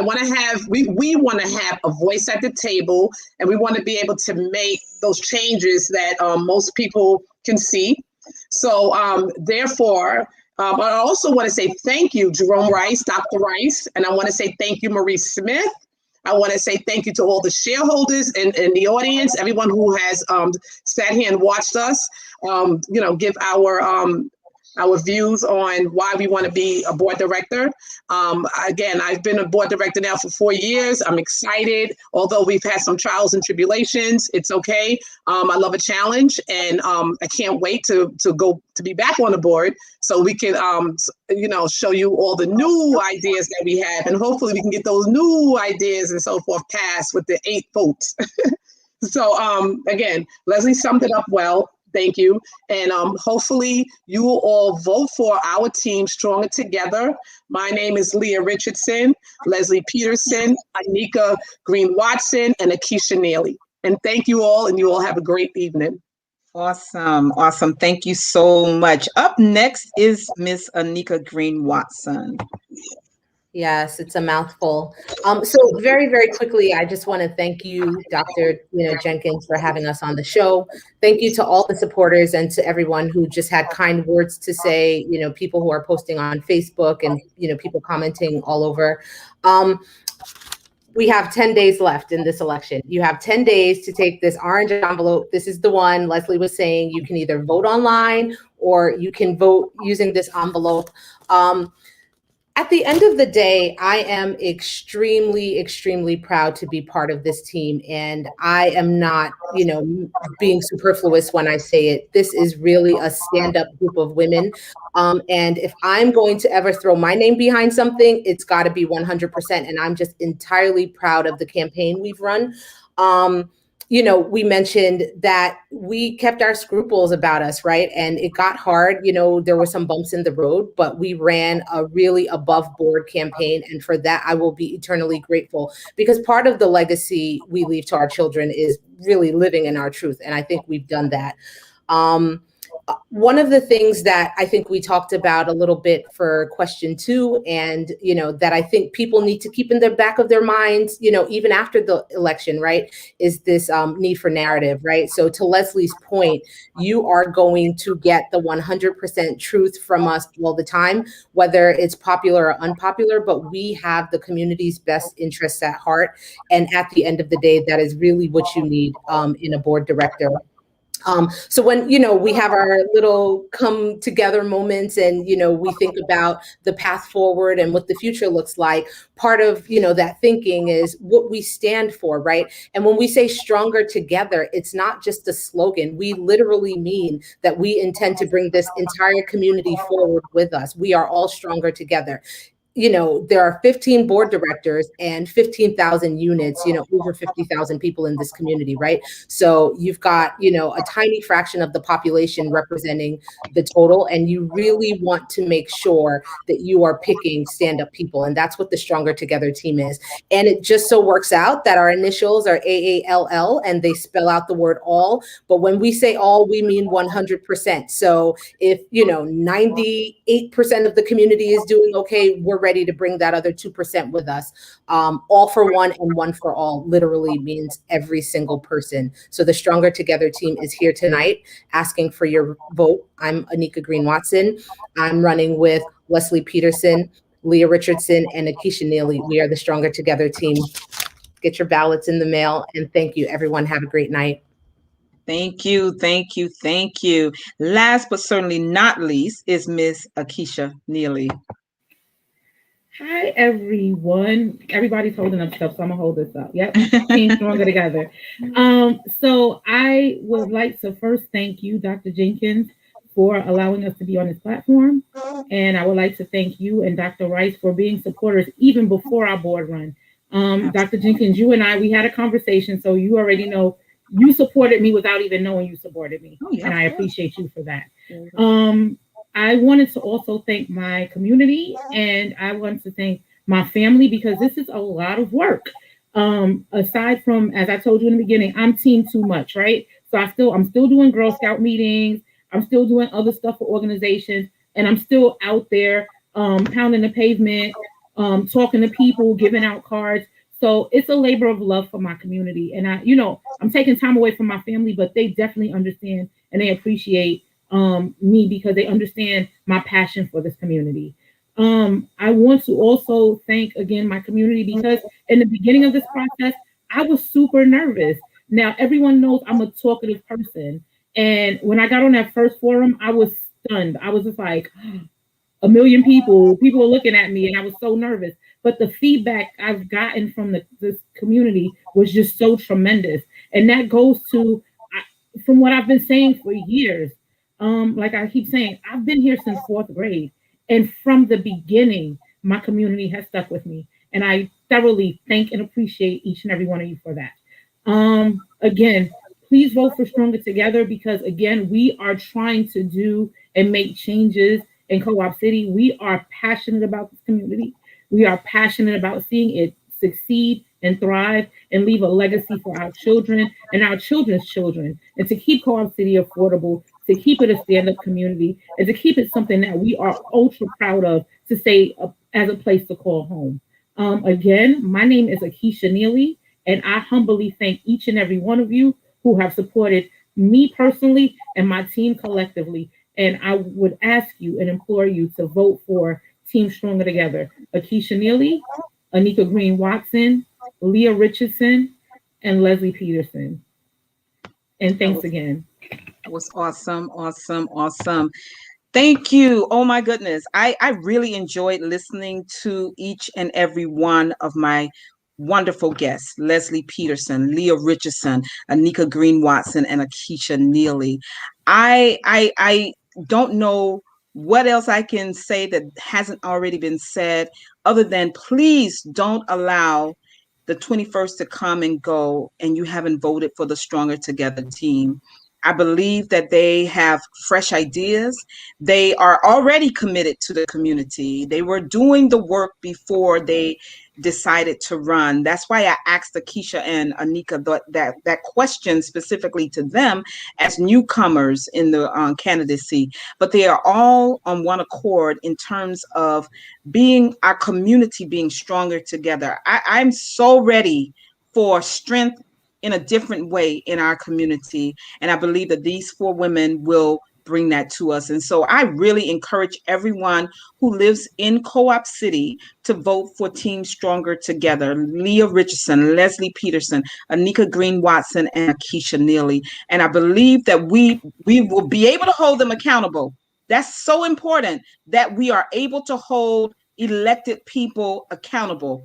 want to have, we want to have a voice at the table, and we want to be able to make those changes that most people can see. So therefore, I also want to say thank you, Jerome Rice, Dr. Rice, and I want to say thank you, Marie Smith. I want to say thank you to all the shareholders and the audience, everyone who has sat here and watched us, give our views on why we want to be a board director. Again, I've been a board director now for 4 years. I'm excited. Although we've had some trials and tribulations, it's okay. I love a challenge, and I can't wait to be back on the board so we can, show you all the new ideas that we have, and hopefully we can get those new ideas and so forth passed with the 8 votes. So again, Leslie summed it up well. Thank you. And hopefully you will all vote for our team, Stronger Together. My name is Leah Richardson, Leslie Peterson, Anika Green-Watson, and Akeisha Neely. And thank you all, and you all have a great evening. Awesome. Thank you so much. Up next is Miss Anika Green-Watson. Yes, it's a mouthful. So very, very quickly, I just want to thank you, Dr. Jenkins, for having us on the show. Thank you to all the supporters and to everyone who just had kind words to say, people who are posting on Facebook and, people commenting all over. We have 10 days left in this election. You have 10 days to take this orange envelope. This is the one Leslie was saying. You can either vote online or you can vote using this envelope. At the end of the day, I am extremely, extremely proud to be part of this team. And I am not, being superfluous when I say it. This is really a stand-up group of women. And if I'm going to ever throw my name behind something, it's got to be 100%. And I'm just entirely proud of the campaign we've run. you know, we mentioned that we kept our scruples about us, right? And it got hard. You know, there were some bumps in the road, but we ran a really above board campaign. And for that, I will be eternally grateful, because part of the legacy we leave to our children is really living in our truth. And I think we've done that. One of the things that I think we talked about a little bit for question 2, and, you know, that I think people need to keep in the back of their minds, you know, even after the election, right, is this need for narrative, right? So to Leslie's point, you are going to get the 100% truth from us all the time, whether it's popular or unpopular, but we have the community's best interests at heart. And at the end of the day, that is really what you need in a board director. So when, you know, we have our little come together moments and, you know, we think about the path forward and what the future looks like, part of, you know, that thinking is what we stand for, right? And when we say stronger together, it's not just a slogan. We literally mean that we intend to bring this entire community forward with us. We are all stronger together. You know, there are 15 board directors and 15,000 units, you know, over 50,000 people in this community, right? So you've got, you know, a tiny fraction of the population representing the total, and you really want to make sure that you are picking stand-up people, and that's what the Stronger Together team is. And it just so works out that our initials are AALL, and they spell out the word all, but when we say all, we mean 100%. So if, you know, 98% of the community is doing okay, we're ready to bring that other 2% with us. All for one and one for all literally means every single person. So the Stronger Together team is here tonight asking for your vote. I'm Anika Green Watson. I'm running with Leslie Peterson, Leah Richardson, and Akeisha Neely. We are the Stronger Together team. Get your ballots in the mail, and thank you, everyone. Have a great night. Thank you, thank you, thank you. Last but certainly not least is Miss Akeisha Neely. Hi, everyone. Everybody's holding up stuff, so I'm gonna hold this up. Yep, Team Stronger Together. So I would like to first thank you, Dr. Jenkins, for allowing us to be on this platform, and I would like to thank you and Dr. Rice for being supporters even before our board run. Dr. Jenkins, you and we had a conversation, so you already know you supported me without even knowing you supported me, and I appreciate you for that. I wanted to also thank my community, and I want to thank my family, because this is a lot of work. Aside from, as I told you in the beginning, I'm team too much, right? So I'm still doing Girl Scout meetings. I'm still doing other stuff for organizations, and I'm still out there pounding the pavement, talking to people, giving out cards. So it's a labor of love for my community. And I'm taking time away from my family, but they definitely understand and they appreciate me, because they understand my passion for this community. I want to also thank again my community, because in the beginning of this process, I was super nervous. Now everyone knows I'm a talkative person, and when I got on that first forum, I was stunned. I was just like, a million people were looking at me, and I was so nervous. But the feedback I've gotten from this community was just so tremendous, and that goes to from what I've been saying for years. Like I keep saying, I've been here since 4th grade. And from the beginning, my community has stuck with me. And I thoroughly thank and appreciate each and every one of you for that. Again, please vote for Stronger Together, because again, we are trying to do and make changes in Co-op City. We are passionate about this community. We are passionate about seeing it succeed and thrive and leave a legacy for our children and our children's children, and to keep Co-op City affordable, to keep it a stand-up community, and to keep it something that we are ultra proud of to say as a place to call home. Again, my name is Akeisha Neely, and I humbly thank each and every one of you who have supported me personally and my team collectively. And I would ask you and implore you to vote for Team Stronger Together. Akeisha Neely, Anika Green Watson, Leah Richardson, and Leslie Peterson. And thanks again. That was awesome, awesome, awesome. Thank you. Oh my goodness. I really enjoyed listening to each and every one of my wonderful guests: Leslie Peterson, Leah Richardson, Anika Green Watson, and Akeisha Neely. I don't know what else I can say that hasn't already been said, other than please don't allow the 21st to come and go, and you haven't voted for the Stronger Together team. I believe that they have fresh ideas. They are already committed to the community. They were doing the work before they decided to run. That's why I asked Akeisha and Anika that question specifically to them as newcomers in the candidacy. But they are all on one accord in terms of being our community being stronger together. I'm so ready for strength in a different way in our community. And I believe that these four women will bring that to us. And so I really encourage everyone who lives in Co-op City to vote for Team Stronger Together. Leah Richardson, Leslie Peterson, Anika Green Watson, and Akeisha Neely. And I believe that we will be able to hold them accountable. That's so important, that we are able to hold elected people accountable.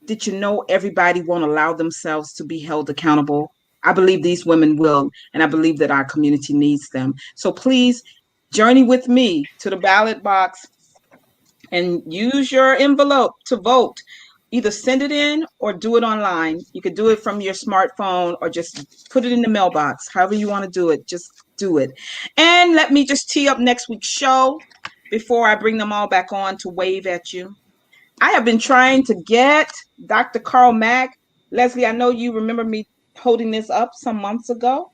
Did you know everybody won't allow themselves to be held accountable? I believe these women will, and I believe that our community needs them. So please journey with me to the ballot box and use your envelope to vote. Either send it in or do it online. You could do it from your smartphone or just put it in the mailbox. However you want to do it, just do it. And let me just tee up next week's show before I bring them all back on to wave at you. I have been trying to get Dr. Carl Mack. Leslie, I know you remember me holding this up some months ago.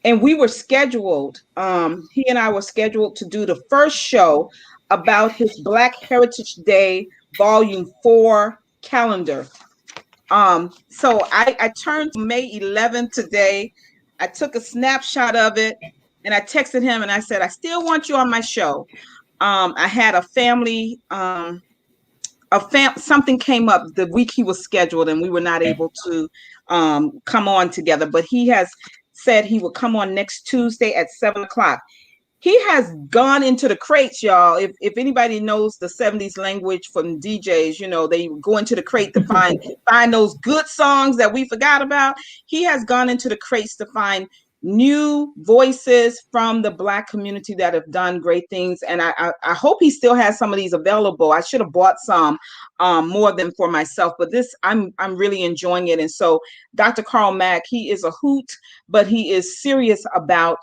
And we were scheduled, he and I were scheduled to do the first show about his Black Heritage Day Volume 4 calendar. So I turned to May 11th today. I took a snapshot of it and I texted him and I said, I still want you on my show. I had a family, something came up the week he was scheduled and we were not able to come on together, but he has said he will come on next Tuesday at 7:00. He has gone into the crates, y'all. If anybody knows the 70s language from DJs, you know, they go into the crate to find those good songs that we forgot about. He has gone into the crates to find new voices from the Black community that have done great things. And I hope he still has some of these available. I should have bought some more than for myself, but this, I'm really enjoying it. And so Dr. Carl Mack, he is a hoot, but he is serious about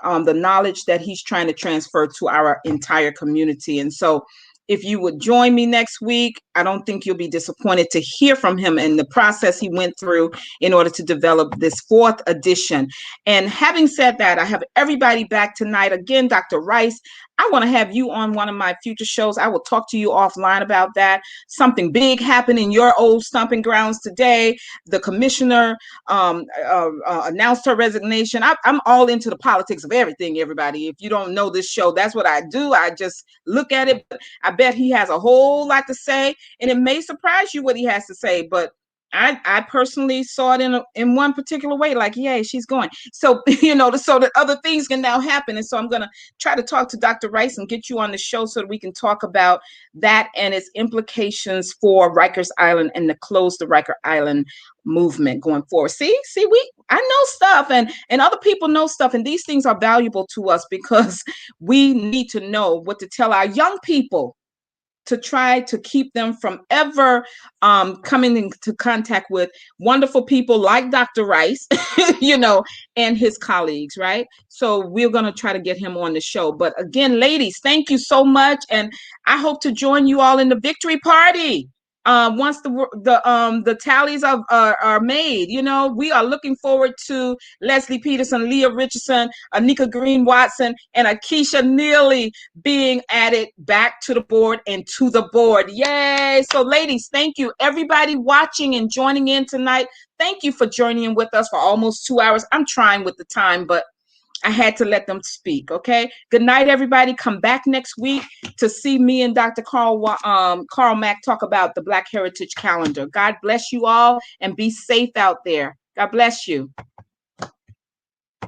the knowledge that he's trying to transfer to our entire community. And so if you would join me next week, I don't think you'll be disappointed to hear from him and the process he went through in order to develop this 4th edition. And having said that, I have everybody back tonight. Again, Dr. Rice, I want to have you on one of my future shows. I will talk to you offline about that. Something big happened in your old stomping grounds today. The commissioner announced her resignation. I'm all into the politics of everything, everybody. If you don't know this show, that's what I do. I just look at it. I bet he has a whole lot to say, and it may surprise you what he has to say, but I personally saw it in one particular way, like, yay, she's going. So, you know, so that other things can now happen. And so I'm going to try to talk to Dr. Rice and get you on the show so that we can talk about that and its implications for Rikers Island and the Close the Riker Island movement going forward. I know stuff and other people know stuff, and these things are valuable to us because we need to know what to tell our young people to try to keep them from ever coming into contact with wonderful people like Dr. Rice, you know, and his colleagues, right? So we're going to try to get him on the show. But again, ladies, thank you so much. And I hope to join you all in the victory party. Once the tallies are made, you know, we are looking forward to Leslie Peterson, Leah Richardson, Anika Green Watson, and Akeisha Neely being added back to the board and to the board. Yay! So ladies, thank you. Everybody watching and joining in tonight, thank you for joining with us for almost 2 hours. I'm trying with the time, but I had to let them speak, okay? Good night, everybody. Come back next week to see me and Dr. Carl Mack talk about the Black Heritage Calendar. God bless you all and be safe out there. God bless you.